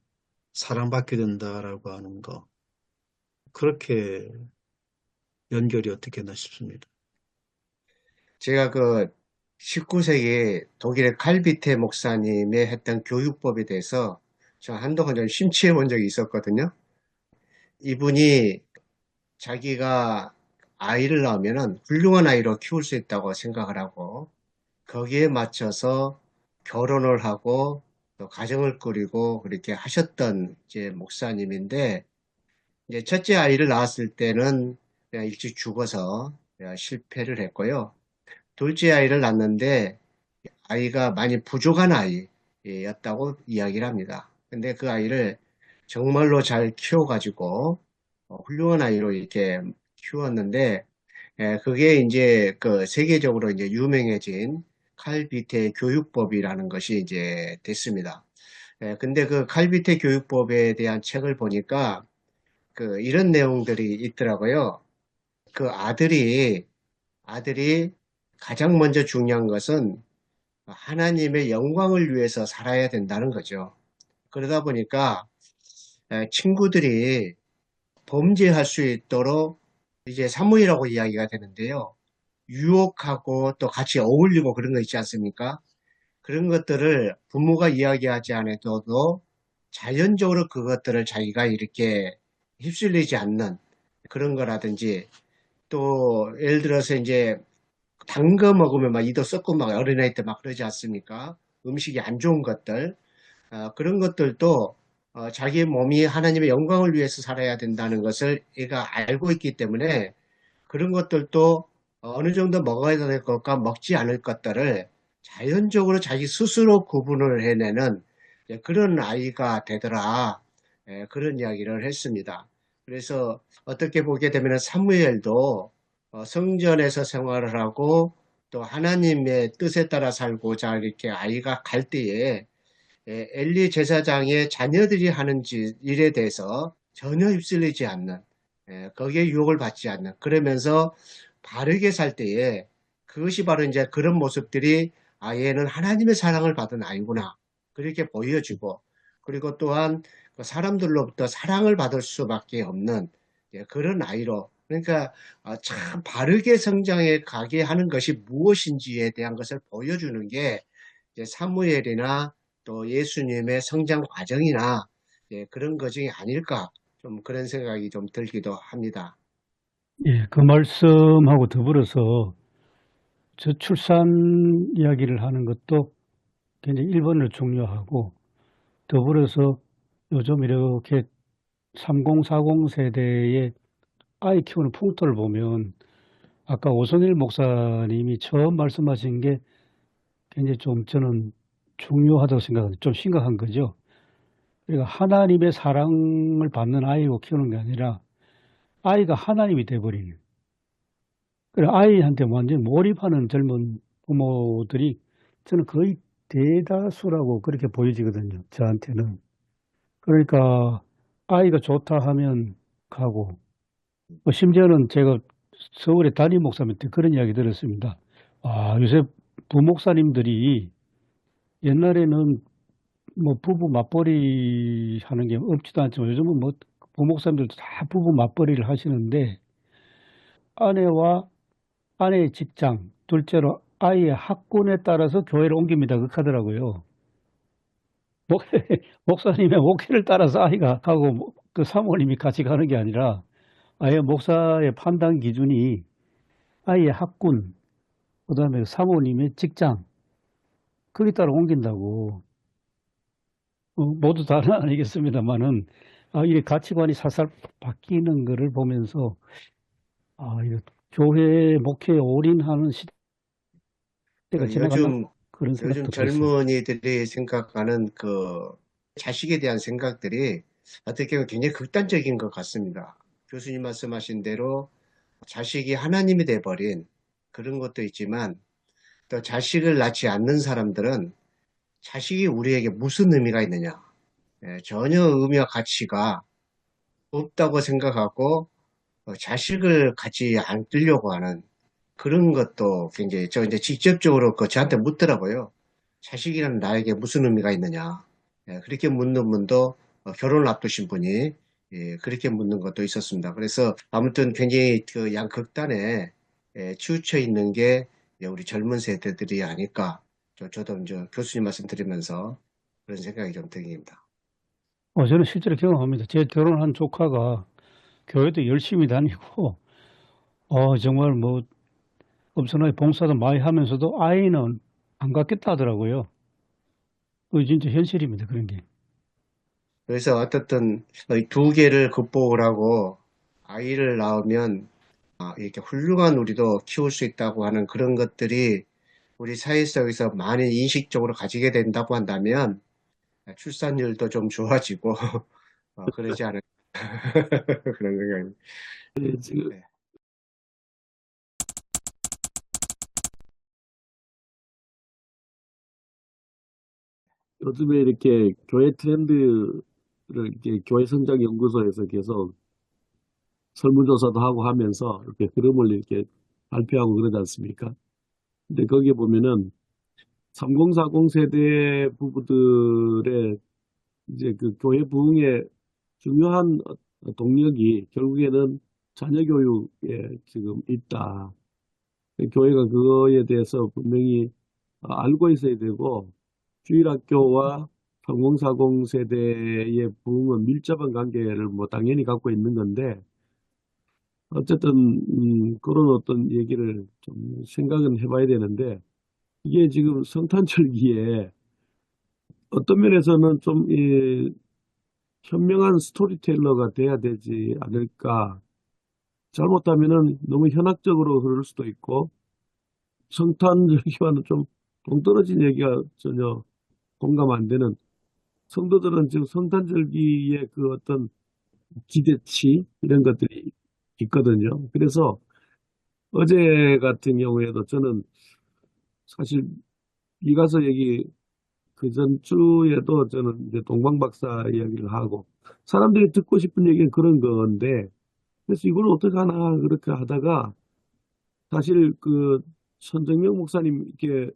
S5: 사랑받게 된다라고 하는 거. 그렇게 연결이 어떻게 했나 싶습니다.
S7: 제가 그 19세기 독일의 칼비테 목사님의 했던 교육법에 대해서 저 한동안 좀 심취해 본 적이 있었거든요. 이분이 자기가 아이를 낳으면은 훌륭한 아이로 키울 수 있다고 생각을 하고 거기에 맞춰서 결혼을 하고 또 가정을 꾸리고 그렇게 하셨던 이제 목사님인데 이제 첫째 아이를 낳았을 때는 그냥 일찍 죽어서 그냥 실패를 했고요. 둘째 아이를 낳았는데 아이가 많이 부족한 아이였다고 이야기를 합니다. 근데 그 아이를 정말로 잘 키워가지고 훌륭한 아이로 이렇게 키웠는데 그게 이제 그 세계적으로 이제 유명해진 칼비테 교육법이라는 것이 이제 됐습니다. 근데 그 칼비테 교육법에 대한 책을 보니까 그 이런 내용들이 있더라고요. 그 아들이 가장 먼저 중요한 것은 하나님의 영광을 위해서 살아야 된다는 거죠. 그러다 보니까 친구들이 범죄할 수 있도록 이제 사무이라고 이야기가 되는데요. 유혹하고 또 같이 어울리고 그런 거 있지 않습니까? 그런 것들을 부모가 이야기하지 않아도 자연적으로 그것들을 자기가 이렇게 휩쓸리지 않는 그런 거라든지 또 예를 들어서 이제 단 거 먹으면 막 이도 썩고 막 어린아이 때 막 그러지 않습니까? 음식이 안 좋은 것들 그런 것들도 자기 몸이 하나님의 영광을 위해서 살아야 된다는 것을 얘가 알고 있기 때문에 그런 것들도 어느 정도 먹어야 될 것과 먹지 않을 것들을 자연적으로 자기 스스로 구분을 해내는 그런 아이가 되더라. 그런 이야기를 했습니다. 그래서 어떻게 보게 되면 사무엘도 성전에서 생활을 하고 또 하나님의 뜻에 따라 살고자 이렇게 아이가 갈 때에 엘리 제사장의 자녀들이 하는 일에 대해서 전혀 휩쓸리지 않는 거기에 유혹을 받지 않는 그러면서 바르게 살 때에 그것이 바로 이제 그런 모습들이 얘는 하나님의 사랑을 받은 아이구나 그렇게 보여주고 그리고 또한 사람들로부터 사랑을 받을 수밖에 없는 그런 아이로 그러니까 참 바르게 성장해 가게 하는 것이 무엇인지에 대한 것을 보여주는 게 이제 사무엘이나 또 예수님의 성장 과정이나 그런 과정이 아닐까 좀 그런 생각이 좀 들기도 합니다.
S3: 예, 그 말씀하고 더불어서 저출산 이야기를 하는 것도 굉장히 1번을 중요하고 더불어서 요즘 이렇게 30, 40 세대의 아이 키우는 풍토를 보면 아까 오성일 목사님이 처음 말씀하신 게 굉장히 좀 저는 중요하다고 생각합니다. 좀 심각한 거죠. 그러니까 하나님의 사랑을 받는 아이로 키우는 게 아니라 아이가 하나님이 돼버리는. 그래 아이한테 완전히 몰입하는 젊은 부모들이 저는 거의 대다수라고 그렇게 보여지거든요. 저한테는. 그러니까 아이가 좋다 하면 가고 심지어는 제가 서울의 담임 목사님한테 그런 이야기 들었습니다. 요새 부목사님들이 옛날에는 뭐 부부 맞벌이 하는 게 없지도 않지만 요즘은 뭐 부목사님들도 다 부부 맞벌이를 하시는데 아내와 아내의 직장, 둘째로 아이의 학군에 따라서 교회를 옮깁니다. 그렇게 하더라고요. 목사님의 목회를 따라서 아이가 가고 그 사모님이 같이 가는 게 아니라 아예 목사의 판단 기준이 아이의 학군, 그 다음에 사모님의 직장, 거기 따라 옮긴다고. 모두 다는 아니겠습니다만은, 이 가치관이 살살 바뀌는 것을 보면서, 이거 교회 목회에 올인하는 시대가 지나갔나? 그런
S7: 요즘
S3: 생각도 들었습니다.
S7: 젊은이들이 생각하는 그 자식에 대한 생각들이 어떻게 보면 굉장히 극단적인 것 같습니다. 교수님 말씀하신 대로 자식이 하나님이 돼버린 그런 것도 있지만 또 자식을 낳지 않는 사람들은 자식이 우리에게 무슨 의미가 있느냐? 전혀 의미와 가치가 없다고 생각하고 자식을 갖지 않으려고 하는 그런 것도 굉장히 저 이제 직접적으로 저한테 묻더라고요. 자식이란 나에게 무슨 의미가 있느냐? 그렇게 묻는 분도 결혼을 앞두신 분이 그렇게 묻는 것도 있었습니다. 그래서 아무튼 굉장히 그 양극단에 치우쳐 있는 게 우리 젊은 세대들이 아닐까. 저도 이제 교수님 말씀 드리면서 그런 생각이 좀 듭니다.
S3: 저는 실제로 경험합니다. 제 결혼한 조카가 교회도 열심히 다니고, 정말 뭐, 엄청나게 봉사도 많이 하면서도 아이는 안 갖겠다 하더라고요. 진짜 현실입니다, 그런 게.
S7: 그래서 어떻든 이 두 개를 극복을 하고 아이를 낳으면 이렇게 훌륭한 우리도 키울 수 있다고 하는 그런 것들이 우리 사회 속에서 많이 인식적으로 가지게 된다고 한다면 출산율도 좀 좋아지고 그러지 않을까 그런 생각입니다.
S1: 지금
S7: 네.
S1: 요즘에 이렇게 교회 트렌드를 이렇게 교회 성장 연구소에서 계속 설문조사도 하고 하면서 이렇게 흐름을 이렇게 발표하고 그러지 않습니까? 근데 거기에 보면은 3040 세대 부부들의 이제 그 교회 부흥의 중요한 동력이 결국에는 자녀 교육에 지금 있다. 교회가 그거에 대해서 분명히 알고 있어야 되고 주일학교와 3040 세대의 부흥은 밀접한 관계를 뭐 당연히 갖고 있는 건데 어쨌든 그런 어떤 얘기를 좀 생각은 해봐야 되는데 이게 지금 성탄절기에 어떤 면에서는 좀 현명한 스토리텔러가 돼야 되지 않을까. 잘못하면은 너무 현학적으로 흐를 수도 있고 성탄절기와는 좀 동떨어진 얘기가 전혀 공감 안 되는 성도들은 지금 성탄절기에 그 어떤 기대치 이런 것들이 있거든요. 그래서 어제 같은 경우에도 저는 사실 미가서 얘기 그 전주에도 저는 이제 동방박사 이야기를 하고 사람들이 듣고 싶은 얘기는 그런 건데 그래서 이걸 어떻게 하나 그렇게 하다가 사실 그 손정명 목사님 이렇게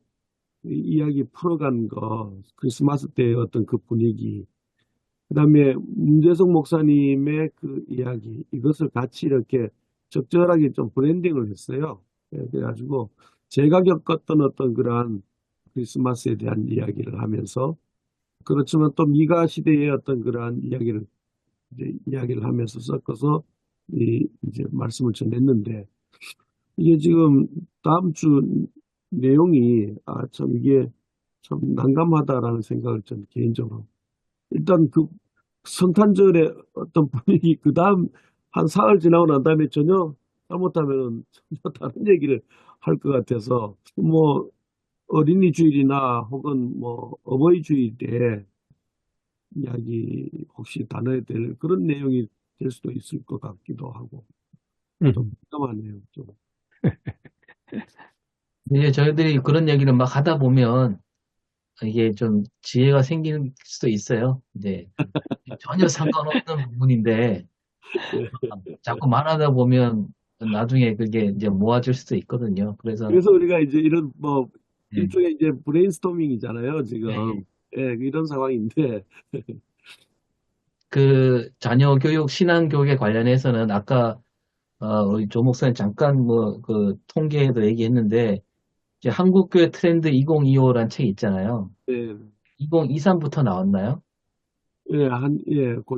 S1: 이야기 풀어간 거 크리스마스 때 어떤 그 분위기 그다음에 문재성 목사님의 그 이야기 이것을 같이 이렇게 적절하게 좀 브랜딩을 했어요. 그래가지고 제가 겪었던 어떤 그러한 크리스마스에 대한 이야기를 하면서 그렇지만 또 미가 시대의 어떤 그러한 이야기를 이제 이야기를 하면서 섞어서 이제 말씀을 전했는데 이게 지금 다음 주 내용이 참 이게 참 난감하다라는 생각을 좀 개인적으로 일단 그 성탄절의 어떤 분위기 그 다음 한 사흘 지나고 난 다음에 전혀 잘못하면 전혀 다른 얘기를 할 것 같아서 뭐 어린이 주일이나 혹은 뭐 어버이 주일에 이야기 혹시 다뤄야 될 그런 내용이 될 수도 있을 것 같기도 하고 좀 민감하네요. 좀.
S2: 이제 저희들이 그런 얘기를 막 하다 보면 이게 좀 지혜가 생길 수도 있어요. 이제 전혀 상관없는 부분인데 자꾸 말하다 보면 나중에 그게 이제 모아질 수도 있거든요. 그래서
S1: 그래서 우리가 이제 이런 뭐
S2: 예,
S1: 일종의 이제 브레인스토밍이잖아요, 지금.
S2: 예,
S1: 예, 이런 상황인데
S2: 그 자녀 교육, 신앙 교육에 관련해서는 아까 우리 조 목사님 잠깐 뭐 그 통계에도 얘기했는데 이제 한국교회 트렌드 2025란 책 있잖아요.
S1: 예,
S2: 2023부터 나왔나요?
S1: 그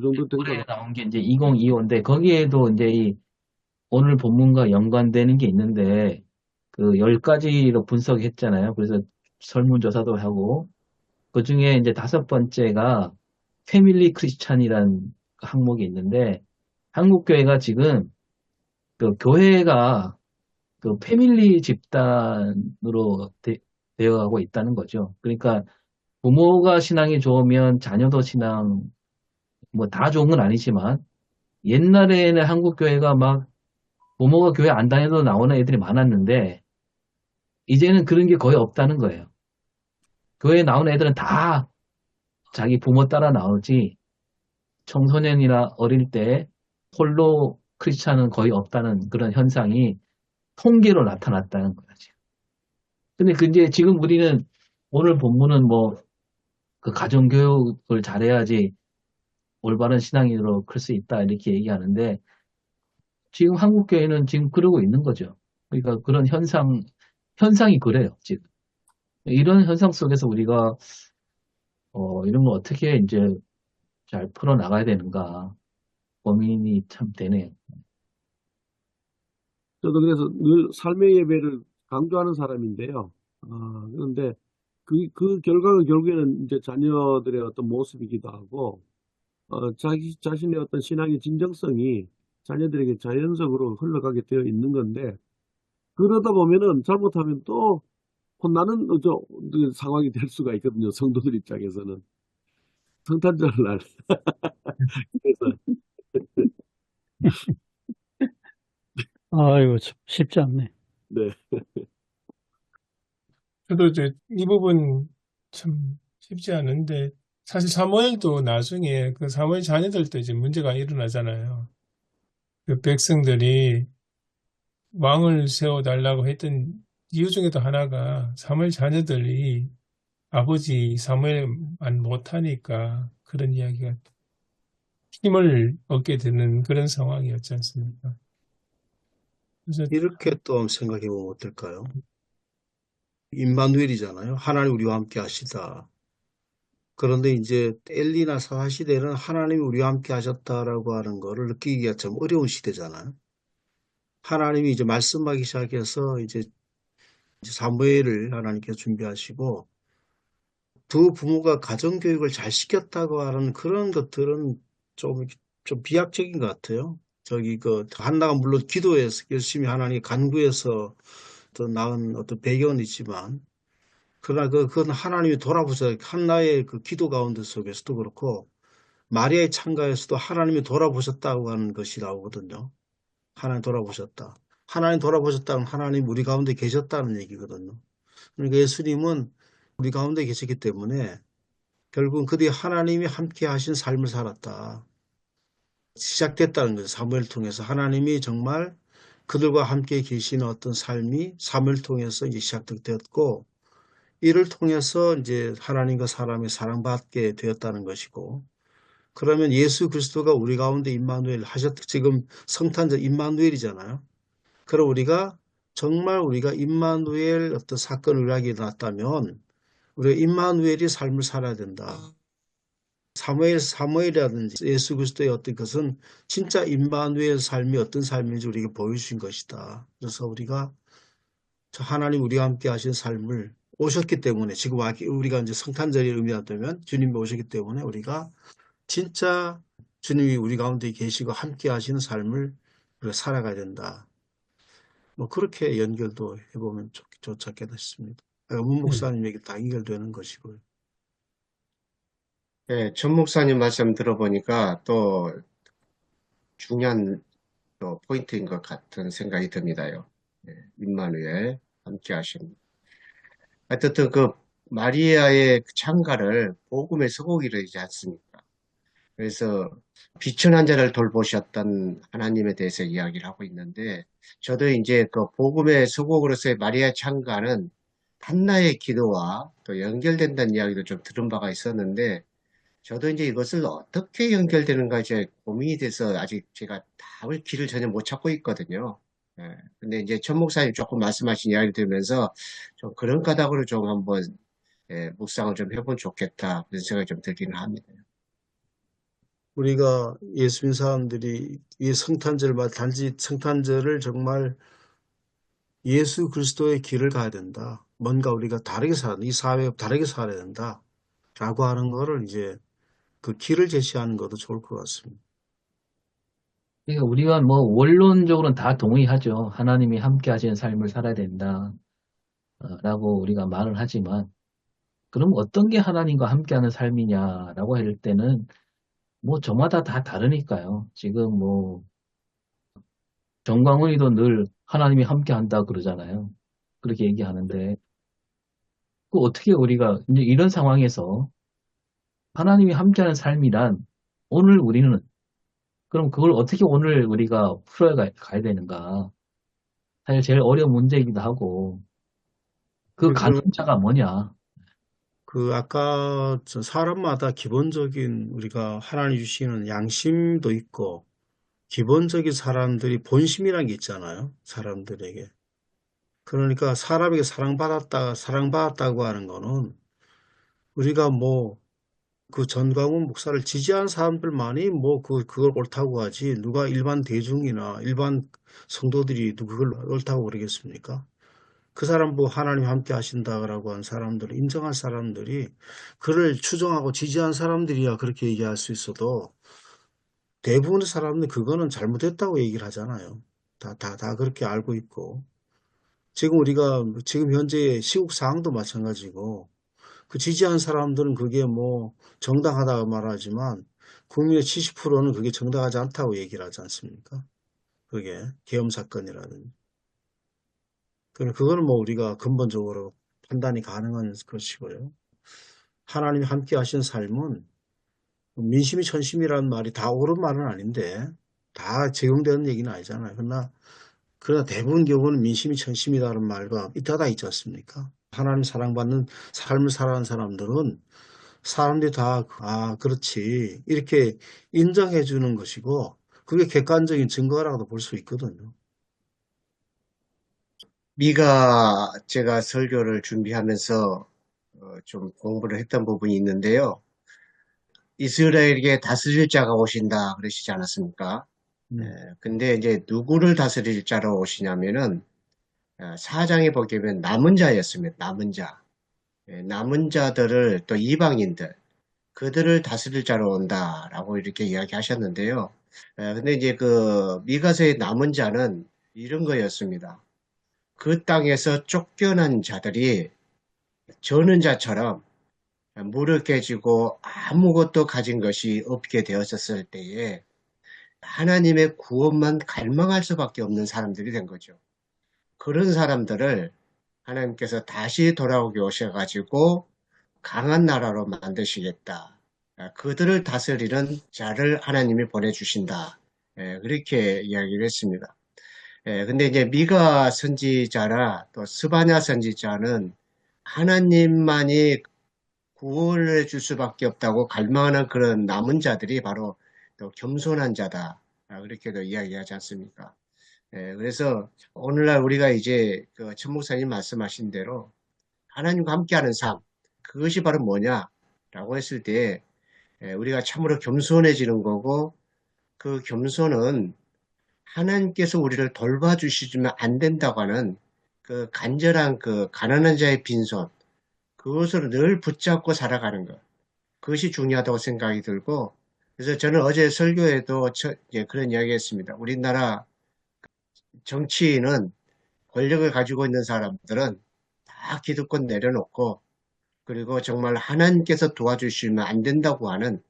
S1: 정도 된
S2: 올해
S1: 거.
S2: 나온 게 이제 2025인데 거기에도 이제 이 오늘 본문과 연관되는 게 있는데 그 10가지로 분석했잖아요. 그래서 설문조사도 하고 그 중에 이제 5번째가 패밀리 크리스찬이라는 항목이 있는데 한국 교회가 지금 그 교회가 그 패밀리 집단으로 되어가고 있다는 거죠. 그러니까 부모가 신앙이 좋으면 자녀도 신앙 뭐 다 좋은 건 아니지만 옛날에는 한국 교회가 막 부모가 교회 안 다녀도 나오는 애들이 많았는데 이제는 그런 게 거의 없다는 거예요. 교회에 나오는 애들은 다 자기 부모 따라 나오지, 청소년이나 어릴 때 홀로 크리스찬은 거의 없다는 그런 현상이 통계로 나타났다는 거지. 근데 이제 지금 우리는 오늘 본문은 뭐 그 가정교육을 잘해야지 올바른 신앙인으로 클 수 있다 이렇게 얘기하는데 지금 한국 교회는 지금 그러고 있는 거죠. 그러니까 그런 현상이 그래요, 지금. 이런 현상 속에서 우리가 이런 거 어떻게 이제 잘 풀어 나가야 되는가 고민이 참 되네요.
S1: 저도 그래서 늘 삶의 예배를 강조하는 사람인데요. 그런데 그 결과가 결국에는 이제 자녀들의 어떤 모습이기도 하고, 자기 자신의 어떤 신앙의 진정성이 자녀들에게 자연적으로 흘러가게 되어 있는 건데, 그러다 보면은 잘못하면 또 혼나는 그 상황이 될 수가 있거든요. 성도들 입장에서는. 성탄절 날. 그래서,
S3: 아이고, 참 쉽지 않네.
S1: 네.
S4: 저도 이제 이 부분 참 쉽지 않은데, 사실 사무엘도 나중에 그 사무엘 자녀들도 이제 문제가 일어나잖아요. 그 백성들이 왕을 세워달라고 했던 이유 중에도 하나가 사무엘 자녀들이 아버지 사무엘만 못하니까 그런 이야기가 힘을 얻게 되는 그런 상황이었지 않습니까? 그래서
S5: 이렇게 또 한번 생각해 보면 어떨까요? 임마누엘이잖아요. 하나님 우리와 함께 하시다. 그런데 이제 엘리나 사사 시대는 하나님이 우리와 함께 하셨다라고 하는 거를 느끼기가 참 어려운 시대잖아요. 하나님이 이제 말씀하기 시작해서 이제 사무엘을 하나님께서 준비하시고 두 부모가 가정교육을 잘 시켰다고 하는 그런 것들은 좀 비약적인 것 같아요. 한나가 물론 기도해서 열심히 하나님 간구해서 더 나은 어떤 배경은 있지만, 그러나 그건 하나님이 돌아보셔, 한나의 그 기도 가운데 속에서도 그렇고, 마리아의 창가에서도 하나님이 돌아보셨다고 하는 것이 나오거든요. 하나님 돌아보셨다. 하나님 돌아보셨다는 하나님 우리 가운데 계셨다는 얘기거든요. 그러니까 예수님은 우리 가운데 계시기 때문에 결국은 그들이 하나님이 함께 하신 삶을 살았다. 시작됐다는 거죠. 사무엘을 통해서 하나님이 정말 그들과 함께 계시는 어떤 삶이 사무엘을 통해서 이제 시작되었고, 이를 통해서 이제 하나님과 사람이 사랑받게 되었다는 것이고, 그러면 예수 그리스도가 우리 가운데 임마누엘 지금 성탄절 임마누엘이잖아요. 그럼 우리가 임마누엘 어떤 사건을 하게 났다면 우리가 임마누엘이 삶을 살아야 된다. 사무엘이라든지 예수 그리스도의 어떤 것은 진짜 임마누엘 삶이 어떤 삶인지 우리에게 보여주신 것이다. 그래서 우리가 하나님 우리와 함께 하신 삶을 오셨기 때문에 지금 우리가 이제 성탄절이 의미한다면 주님이 오셨기 때문에 우리가 진짜 주님이 우리 가운데 계시고 함께 하시는 삶을 우리가 살아가야 된다. 뭐 그렇게 연결도 해보면 좋겠습니다. 문 목사님에게 다 연결되는 것이고요.
S7: 네, 전 목사님 말씀 들어보니까 또 중요한 또 포인트인 것 같은 생각이 듭니다요. 네, 임마누엘 함께 하신. 하여튼 그 마리아의 그 창가를 복음의 서곡이라 하지 않습니까? 그래서 비천한 자를 돌보셨던 하나님에 대해서 이야기를 하고 있는데, 저도 이제 그 복음의 서곡으로서의 마리아 창가는 한나의 기도와 또 연결된다는 이야기도 좀 들은 바가 있었는데, 저도 이제 이것을 어떻게 연결되는가 이제 고민이 돼서 아직 제가 길을 전혀 못 찾고 있거든요. 예, 근데 이제 천 목사님 조금 말씀하신 이야기 들으면서 좀 그런 까닭으로 좀 한번 묵상을 좀 해보면 좋겠다 그런 생각이 좀 들기는 합니다.
S5: 우리가 예수님 사람들이 이 단지 성탄절을 정말 예수 그리스도의 길을 가야 된다. 뭔가 우리가 이 사회에 다르게 살아야 된다. 라고 하는 거를 이제 그 길을 제시하는 것도 좋을 것 같습니다.
S2: 그러니까 우리가 뭐 원론적으로는 다 동의하죠. 하나님이 함께 하시는 삶을 살아야 된다. 라고 우리가 말을 하지만 그럼 어떤 게 하나님과 함께하는 삶이냐라고 할 때는 뭐 저마다 다 다르니까요. 지금 뭐 정광훈이도 늘 하나님이 함께한다 그러잖아요. 그렇게 얘기하는데 그 어떻게 우리가 이제 이런 상황에서 하나님이 함께하는 삶이란 오늘 우리는 그럼 그걸 어떻게 오늘 우리가 가야 되는가? 사실 제일 어려운 문제이기도 하고 그
S5: 그,
S2: 가늠자가 뭐냐?
S5: 아까 사람마다 기본적인 우리가 하나님 주시는 양심도 있고, 기본적인 사람들이 본심이란 게 있잖아요. 사람들에게. 그러니까 사람에게 사랑받았다고 하는 거는 우리가 뭐 그 전광훈 목사를 지지한 사람들만이 뭐 그걸 옳다고 하지 누가 일반 대중이나 일반 성도들이 그걸 옳다고 그러겠습니까? 그 사람 뭐 하나님 함께 하신다라고 한 사람들, 인정한 사람들이 그를 추종하고 지지한 사람들이야 그렇게 얘기할 수 있어도 대부분의 사람들은 그거는 잘못했다고 얘기를 하잖아요. 다 그렇게 알고 있고. 지금 현재 시국 상황도 마찬가지고, 그 지지한 사람들은 그게 뭐 정당하다고 말하지만, 국민의 70%는 그게 정당하지 않다고 얘기를 하지 않습니까? 그게 계엄 사건이라든지. 그거는 뭐 우리가 근본적으로 판단이 가능한 것이고요. 하나님이 함께 하신 삶은 민심이 천심이라는 말이 다 옳은 말은 아닌데, 다 적용되는 얘기는 아니잖아요. 그러나 대부분 경우는 민심이 천심이라는 말과 이따다 있지 않습니까? 하나님 사랑받는 삶을 살아가는 사람들은 사람들이 다, 아, 그렇지. 이렇게 인정해 주는 것이고, 그게 객관적인 증거라고도 볼 수 있거든요.
S7: 미가 제가 설교를 준비하면서 좀 공부를 했던 부분이 있는데요. 이스라엘에게 다스릴 자가 오신다 그러시지 않았습니까? 근데 이제 누구를 다스릴 자로 오시냐면은 4장에 보게 되면 남은 자였습니다. 남은 자. 남은 자들을 또 이방인들 그들을 다스릴 자로 온다라고 이렇게 이야기하셨는데요. 근데 이제 그 미가서의 남은 자는 이런 거였습니다. 그 땅에서 쫓겨난 자들이 저는 자처럼 무력해지고 아무것도 가진 것이 없게 되었었을 때에 하나님의 구원만 갈망할 수밖에 없는 사람들이 된 거죠. 그런 사람들을 하나님께서 다시 돌아오게 오셔가지고 강한 나라로 만드시겠다. 그들을 다스리는 자를 하나님이 보내주신다. 그렇게 이야기를 했습니다. 근데 이제 미가 선지자나 또 스바냐 선지자는 하나님만이 구원을 줄 수밖에 없다고 갈망하는 그런 남은 자들이 바로 또 겸손한 자다. 그렇게도 이야기하지 않습니까? 그래서 오늘날 우리가 이제 그 천 목사님 말씀하신 대로 하나님과 함께하는 삶, 그것이 바로 뭐냐라고 했을 때 우리가 참으로 겸손해지는 거고 그 겸손은 하나님께서 우리를 돌봐주시면 안 된다고 하는 그 간절한 그 가난한 자의 빈손, 그것을 늘 붙잡고 살아가는 것. 그것이 중요하다고 생각이 들고, 그래서 저는 어제 설교에도 그런 이야기 했습니다. 우리나라 정치인은 권력을 가지고 있는 사람들은 다 기득권 내려놓고, 그리고 정말 하나님께서 도와주시면 안 된다고 하는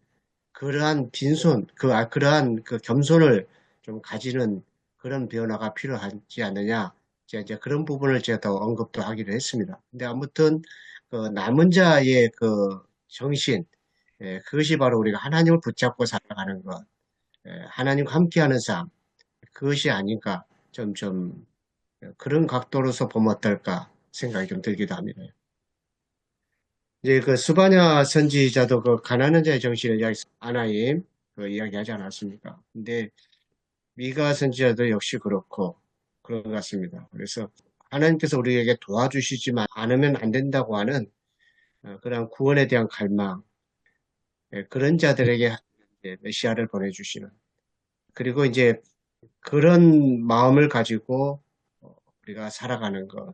S7: 그러한 빈손, 그러한 그 겸손을 좀 가지는 그런 변화가 필요하지 않느냐. 이제 그런 부분을 제가 더 언급도 하기로 했습니다. 근데 아무튼 그 남은 자의 그 정신, 그것이 바로 우리가 하나님을 붙잡고 살아가는 것, 하나님과 함께하는 삶, 그것이 아닌가. 좀 그런 각도로서 보면 어떨까 생각이 좀 들기도 합니다. 이제 그 스바냐 선지자도 그 가난한 자의 정신을 이야기, 아나임 그 이야기하지 않았습니까? 근데 미가 선지자도 역시 그렇고 그런 것 같습니다. 그래서 하나님께서 우리에게 도와주시지만 않으면 안 된다고 하는 그런 구원에 대한 갈망, 그런 자들에게 메시아를 보내주시는. 그리고 이제 그런 마음을 가지고 우리가 살아가는 것,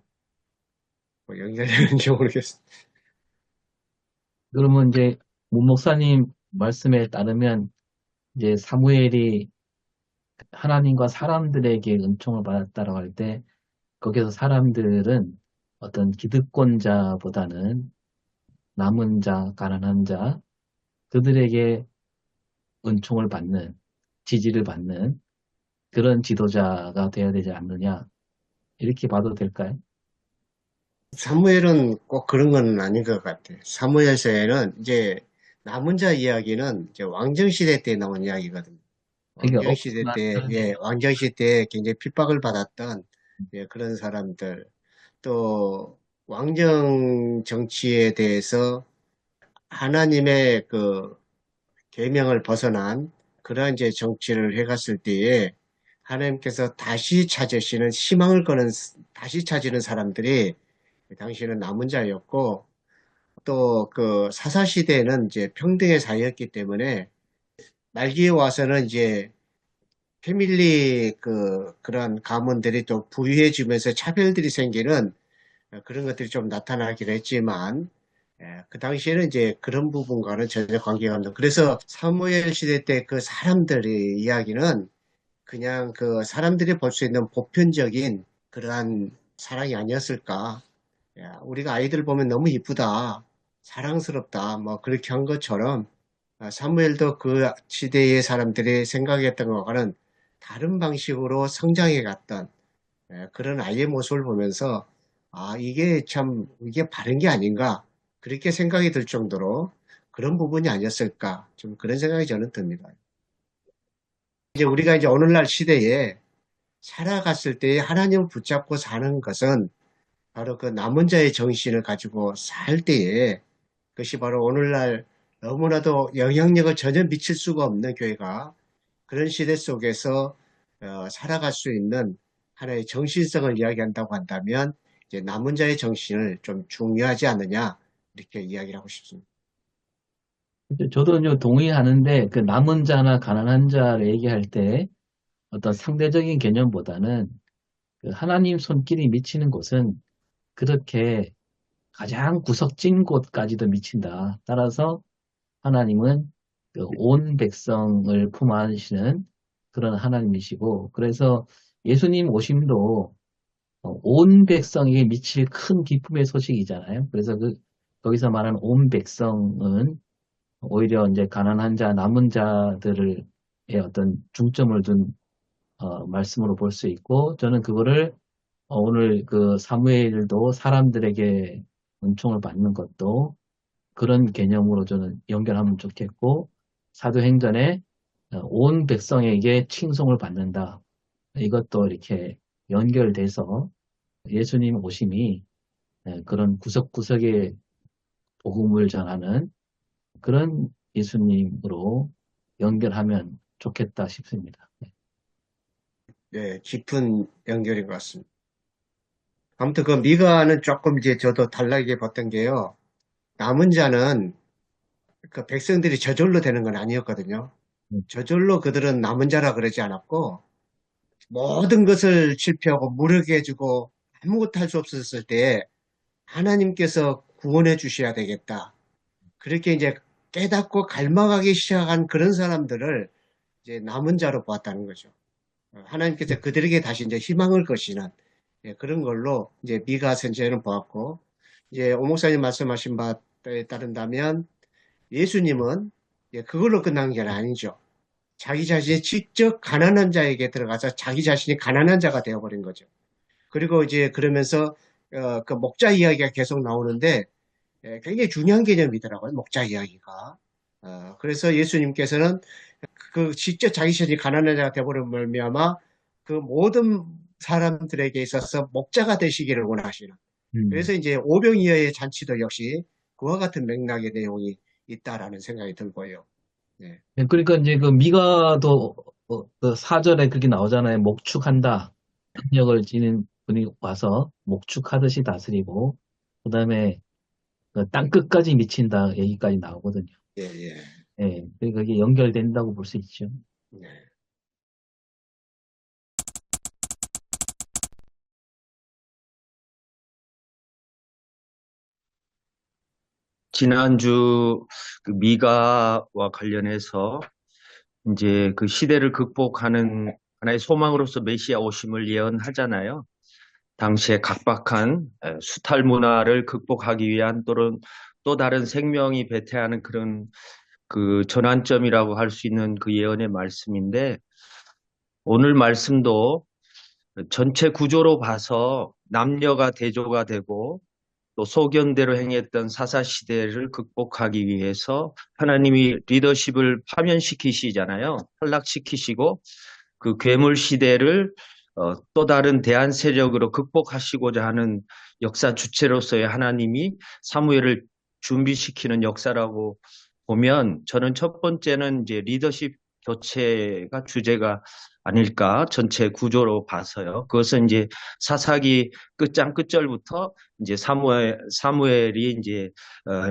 S7: 뭐 연결되는지 모르겠습니다.
S2: 그러면 이제 문 목사님 말씀에 따르면 이제 사무엘이 하나님과 사람들에게 은총을 받았다라고 할 때 거기서 사람들은 어떤 기득권자보다는 남은 자, 가난한 자, 그들에게 은총을 받는, 지지를 받는 그런 지도자가 되어야 되지 않느냐, 이렇게 봐도 될까요?
S7: 사무엘은 꼭 그런 건 아닌 것 같아요. 사무엘서에는 이제 남은 자 이야기는 이제 왕정시대 때 나온 이야기거든요.
S2: 그러니까
S7: 왕정시대 때, 예, 왕정시대 때 굉장히 핍박을 받았던 예, 그런 사람들, 또 왕정 정치에 대해서 하나님의 그 계명을 벗어난 그런 이제 정치를 해갔을 때에 하나님께서 다시 찾으시는 희망을 거는 다시 찾으는 사람들이 당시에는 남은 자였고 또 그 사사 시대에는 이제 평등의 사회였기 때문에 말기에 와서는 이제 패밀리 그런 가문들이 또 부유해지면서 차별들이 생기는 그런 것들이 좀 나타나긴 했지만 그 당시에는 이제 그런 부분과는 전혀 관계가 없는. 그래서 사무엘 시대 때 그 사람들의 이야기는 그냥 그 사람들이 볼 수 있는 보편적인 그러한 사랑이 아니었을까. 야, 우리가 아이들 보면 너무 이쁘다, 사랑스럽다, 뭐 그렇게 한 것처럼 사무엘도 그 시대의 사람들이 생각했던 것과는 다른 방식으로 성장해 갔던 그런 아이의 모습을 보면서 아, 이게 참, 이게 바른 게 아닌가. 그렇게 생각이 들 정도로 그런 부분이 아니었을까. 좀 그런 생각이 저는 듭니다. 이제 우리가 이제 오늘날 시대에 살아갔을 때 하나님을 붙잡고 사는 것은 바로 그 남은 자의 정신을 가지고 살 때에 그것이 바로 오늘날 너무나도 영향력을 전혀 미칠 수가 없는 교회가 그런 시대 속에서 살아갈 수 있는 하나의 정신성을 이야기한다고 한다면 이제 남은 자의 정신을 좀 중요하지 않느냐 이렇게 이야기를 하고 싶습니다.
S2: 저도 이제 동의하는데 그 남은 자나 가난한 자를 얘기할 때 어떤 상대적인 개념보다는 그 하나님 손길이 미치는 곳은 그렇게 가장 구석진 곳까지도 미친다. 따라서 하나님은 그 온 백성을 품 안으시는 그런 하나님이시고, 그래서 예수님 오심도 온 백성에게 미칠 큰 기쁨의 소식이잖아요. 그래서 거기서 말하는 온 백성은 오히려 이제 가난한 자, 남은 자들의 어떤 중점을 둔 말씀으로 볼 수 있고, 저는 그거를 오늘 그 사무엘도 사람들에게 은총을 받는 것도 그런 개념으로 저는 연결하면 좋겠고, 사도행전에 온 백성에게 칭송을 받는다. 이것도 이렇게 연결돼서 예수님 오심이 그런 구석구석에 복음을 전하는 그런 예수님으로 연결하면 좋겠다 싶습니다.
S7: 네, 깊은 연결인 것 같습니다. 아무튼 그 미가는 조금 이제 저도 달라게 봤던 게요. 남은 자는 그 백성들이 저절로 되는 건 아니었거든요. 저절로 그들은 남은 자라 그러지 않았고 모든 것을 실패하고 무력해지고 아무것도 할 수 없었을 때 하나님께서 구원해 주셔야 되겠다. 그렇게 이제 깨닫고 갈망하기 시작한 그런 사람들을 이제 남은 자로 보았다는 거죠. 하나님께서 그들에게 다시 이제 희망을 거시는 그런 걸로 이제 미가 선지자는 보았고, 이제 오 목사님 말씀하신 바에 따른다면 예수님은 그걸로 끝난 게 아니죠. 자기 자신이 직접 가난한 자에게 들어가서 자기 자신이 가난한 자가 되어버린 거죠. 그리고 이제 그러면서 그 목자 이야기가 계속 나오는데 굉장히 중요한 개념이더라고요. 목자 이야기가. 그래서 예수님께서는 그 직접 자기 자신이 가난한 자가 되어버린 말미암아 그 모든 사람들에게 있어서 목자가 되시기를 원하시는. 그래서 이제 오병이어의 잔치도 역시 그와 같은 맥락의 내용이 있다라는 생각이 들고요. 네.
S2: 그러니까 이제 그 미가도 그 사절에 그렇게 나오잖아요. 목축한다. 능력을 지닌 분이 와서 목축하듯이 다스리고, 그 다음에 땅 끝까지 미친다 얘기까지 나오거든요.
S7: 예, 예.
S2: 예, 그러니까 그게 연결된다고 볼 수 있죠.
S7: 네.
S8: 지난주 그 미가와 관련해서 이제 그 시대를 극복하는 하나의 소망으로서 메시아 오심을 예언하잖아요. 당시에 각박한 수탈 문화를 극복하기 위한 또는 또 다른 생명이 배태하는 그런 그 전환점이라고 할 수 있는 그 예언의 말씀인데, 오늘 말씀도 전체 구조로 봐서 남녀가 대조가 되고 또 소견대로 행했던 사사시대를 극복하기 위해서 하나님이 리더십을 파면시키시잖아요. 탈락시키시고 그 괴물 시대를 또 다른 대안 세력으로 극복하시고자 하는 역사 주체로서의 하나님이 사무엘을 준비시키는 역사라고 보면 저는 첫 번째는 이제 리더십 교체가 주제가 아닐까 전체 구조로 봐서요. 그것은 이제 사사기 끝장 끝절부터 이제 사무엘이 이제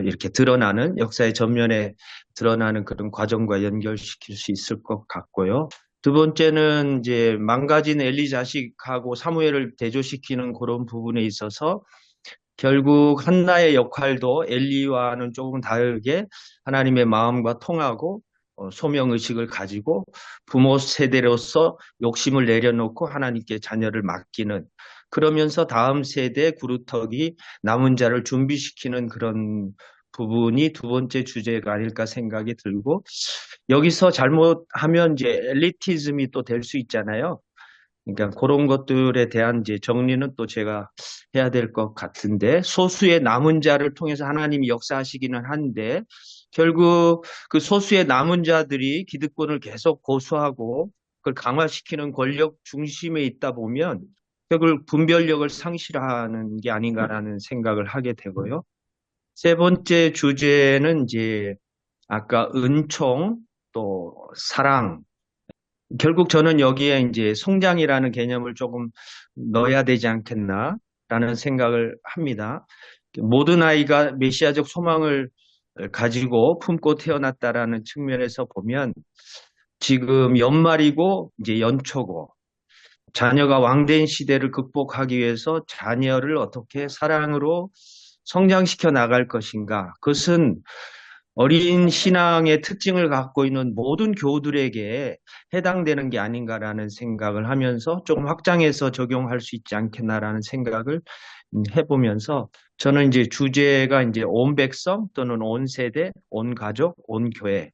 S8: 이렇게 드러나는 역사의 전면에 드러나는 그런 과정과 연결시킬 수 있을 것 같고요. 두 번째는 이제 망가진 엘리 자식하고 사무엘을 대조시키는 그런 부분에 있어서 결국 한나의 역할도 엘리와는 조금 다르게 하나님의 마음과 통하고 소명의식을 가지고 부모 세대로서 욕심을 내려놓고 하나님께 자녀를 맡기는, 그러면서 다음 세대 구루터기 남은 자를 준비시키는 그런 부분이 두 번째 주제가 아닐까 생각이 들고, 여기서 잘못하면 이제 엘리티즘이 또 될 수 있잖아요. 그러니까 그런 것들에 대한 이제 정리는 또 제가 해야 될 것 같은데, 소수의 남은 자를 통해서 하나님이 역사하시기는 한데 결국 그 소수의 남은 자들이 기득권을 계속 고수하고 그걸 강화시키는 권력 중심에 있다 보면 결국 분별력을 상실하는 게 아닌가라는 생각을 하게 되고요. 세 번째 주제는 이제 아까 은총 또 사랑, 결국 저는 여기에 이제 성장이라는 개념을 조금 넣어야 되지 않겠나라는 생각을 합니다. 모든 아이가 메시아적 소망을 가지고 품고 태어났다라는 측면에서 보면 지금 연말이고 이제 연초고, 자녀가 왕된 시대를 극복하기 위해서 자녀를 어떻게 사랑으로 성장시켜 나갈 것인가, 그것은 어린 신앙의 특징을 갖고 있는 모든 교우들에게 해당되는 게 아닌가라는 생각을 하면서 조금 확장해서 적용할 수 있지 않겠나라는 생각을 해보면서, 저는 이제 주제가 이제 온 백성 또는 온 세대, 온 가족, 온 교회,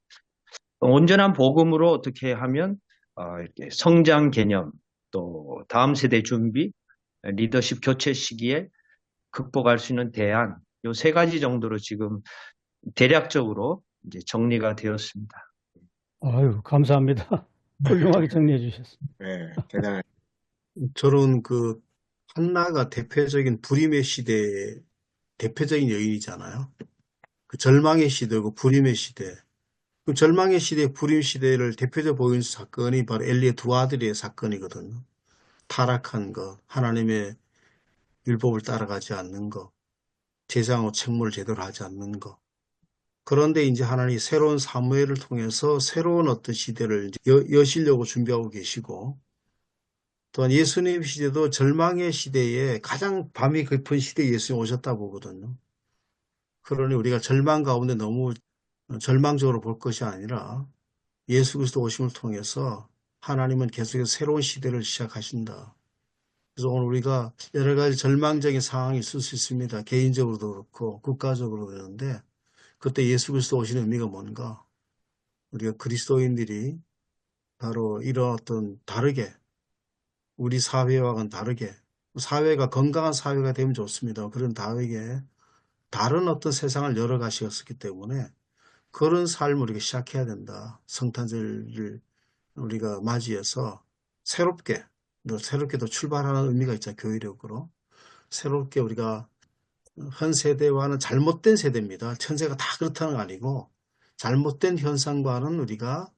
S8: 온전한 복음으로 어떻게 하면 이렇게 성장 개념, 또 다음 세대 준비, 리더십 교체 시기에 극복할 수 있는 대안, 요 세 가지 정도로 지금 대략적으로 이제 정리가 되었습니다.
S3: 아유, 감사합니다. 훌륭하게 정리해 주셨습니다.
S7: 네, 대단하죠.
S5: 저는 그 한나가 대표적인 불임의 시대의 대표적인 여인이잖아요. 그 절망의 시대고 불임의 시대. 그 절망의 시대, 불임 시대를 대표적으로 보이는 사건이 바로 엘리의 두 아들의 사건이거든요. 타락한 것, 하나님의 율법을 따라가지 않는 것, 제사하고 책무를 제대로 하지 않는 것. 그런데 이제 하나님이 새로운 사무엘을 통해서 새로운 어떤 시대를 여시려고 준비하고 계시고, 또한 예수님 시대도 절망의 시대에 가장 밤이 깊은 시대에 예수님 오셨다 보거든요. 그러니 우리가 절망 가운데 너무 절망적으로 볼 것이 아니라 예수 그리스도 오심을 통해서 하나님은 계속해서 새로운 시대를 시작하신다. 그래서 오늘 우리가 여러 가지 절망적인 상황이 있을 수 있습니다. 개인적으로도 그렇고 국가적으로도 그러는데, 그때 예수 그리스도 오시는 의미가 뭔가? 우리가 그리스도인들이 바로 이런 어떤 다르게, 우리 사회와는 다르게, 사회가 건강한 사회가 되면 좋습니다. 그런 다르게 다른 어떤 세상을 열어가셨기 때문에 그런 삶을 우리가 시작해야 된다. 성탄절을 우리가 맞이해서 새롭게도 출발하는 의미가 있죠. 교회력으로. 새롭게 우리가 현 세대와는 잘못된 세대입니다. 천세가 다 그렇다는 거 아니고 잘못된 현상과는 우리가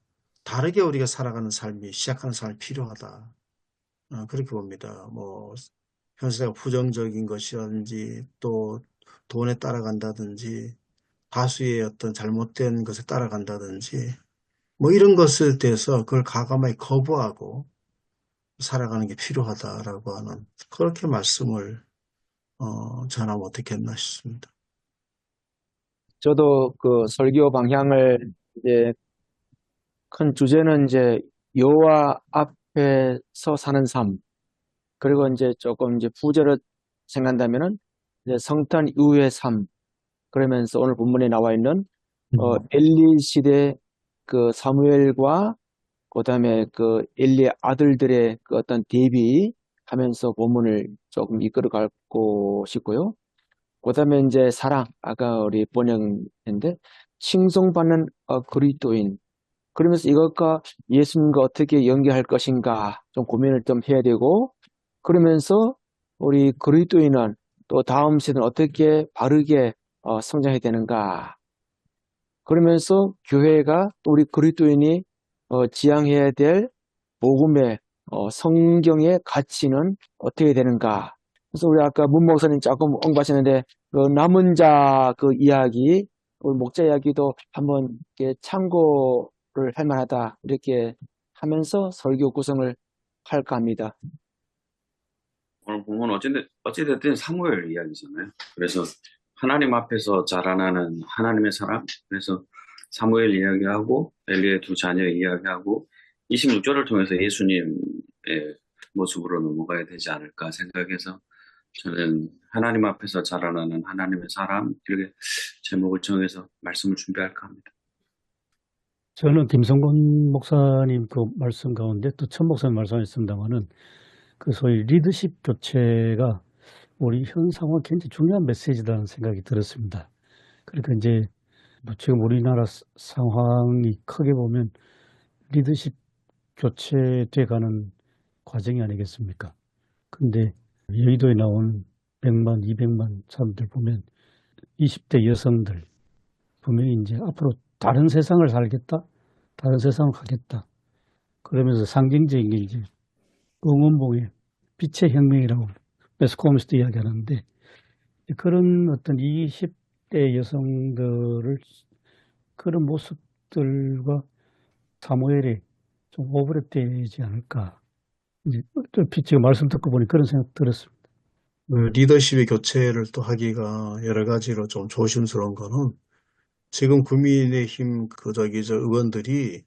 S5: 다르게 우리가 살아가는 삶이, 시작하는 삶이 필요하다. 그렇게 봅니다. 뭐 현 세대가 부정적인 것이라든지 또 돈에 따라간다든지 다수의 어떤 잘못된 것에 따라간다든지 뭐 이런 것에 대해서 그걸 과감하게 거부하고 살아가는 게 필요하다라고 하는, 그렇게 말씀을 전하면 어떻겠나 싶습니다.
S6: 저도 그 설교 방향을 이제 큰 주제는 이제 여호와 앞에서 사는 삶, 그리고 이제 조금 이제 부제로 생각한다면은 이제 성탄 이후의 삶, 그러면서 오늘 본문에 나와 있는 엘리 시대 그 사무엘과 그다음에 그 엘리의 아들들의 그 어떤 대비하면서 본문을 조금 이끌어 가고 싶고요. 그다음에 이제 사랑, 아까 우리 번역했는데 칭송받는 그리스도인. 그러면서 이것과 예수님과 어떻게 연결할 것인가 좀 고민을 좀 해야 되고, 그러면서 우리 그리스도인은 또 다음 세대는 어떻게 바르게 성장해야 되는가. 그러면서 교회가 또 우리 그리스도인이 지향해야 될 복음의 성경의 가치는 어떻게 되는가. 그래서 우리 아까 문 목사님 조금 언급하셨는데 그 남은 자 그 이야기, 우리 목자 이야기도 한번 이렇게 참고를 할 만하다 이렇게 하면서 설교 구성을 할까 합니다.
S9: 오늘 본문 어찌됐든 사무엘 이야기잖아요. 그래서 하나님 앞에서 자라나는 하나님의 사람, 그래서 사무엘 이야기하고 엘리의 두 자녀 이야기하고 26절을 통해서 예수님의 모습으로 넘어가야 되지 않을까 생각해서 저는 하나님 앞에서 자라나는 하나님의 사람 이렇게 제목을 정해서 말씀을 준비할까 합니다.
S3: 저는 김성곤 목사님 그 말씀 가운데 또 천 목사님 말씀하셨습니다만은 그 소위 리더십 교체가 우리 현 상황 굉장히 중요한 메시지라는 생각이 들었습니다. 그러니까 이제 뭐 지금 우리나라 상황이 크게 보면 리더십 교체돼 가는 과정이 아니겠습니까? 근데 여의도에 나온 100만, 200만 사람들 보면 20대 여성들 분명히 이제 앞으로 다른 세상을 살겠다, 다른 세상을 가겠다. 그러면서 상징적인 게 이제 응원봉의 빛의 혁명이라고 매스컴에서도 이야기하는데 그런 어떤 20대 여성들을 그런 모습들과 사무엘이 좀 오버랩되지 않을까. 이제 지금 말씀 듣고 보니 그런 생각 들었습니다.
S5: 리더십의 교체를 또 하기가 여러 가지로 좀 조심스러운 거는 지금 국민의힘 저 의원들이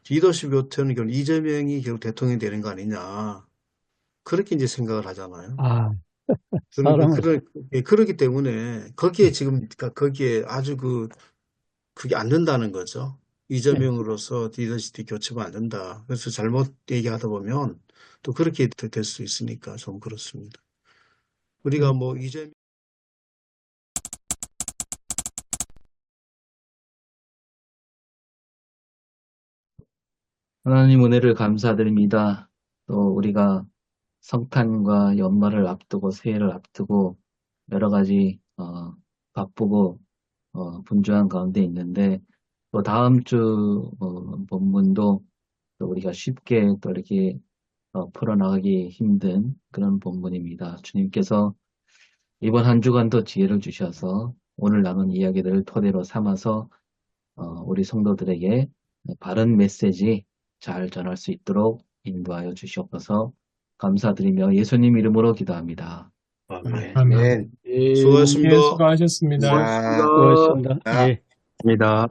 S5: 리더십 교체는 결국 이재명이 결국 대통령이 되는 거 아니냐. 그렇게 이제 생각을 하잖아요.
S3: 아,
S5: 그러니까
S3: 사람을
S5: 그렇기 때문에 거기에 지금 그러니까 거기에 아주 그게 안 된다는 거죠. 이재명으로서 리더십 교체가 안 된다. 그래서 잘못 얘기하다 보면 또 그렇게 될 수 있으니까 좀 그렇습니다. 우리가 뭐 이재명
S2: 하나님 은혜를 감사드립니다. 또 우리가 성탄과 연말을 앞두고 새해를 앞두고 여러 가지 바쁘고 분주한 가운데 있는데 또 다음 주 본문도 또 우리가 쉽게 또 이렇게 풀어나가기 힘든 그런 본문입니다. 주님께서 이번 한 주간도 지혜를 주셔서 오늘 나눈 이야기들을 토대로 삼아서 우리 성도들에게 바른 메시지 잘 전할 수 있도록 인도하여 주시옵소서. 감사드리며 예수님 이름으로 기도합니다.
S5: 아멘.
S7: 아멘.
S1: 예,
S5: 수고하셨습니다.
S4: 예, 수고하셨습니다.
S9: 수고하셨습니다.
S3: 수고하셨습니다.
S7: 자,
S3: 예.
S8: 입니다.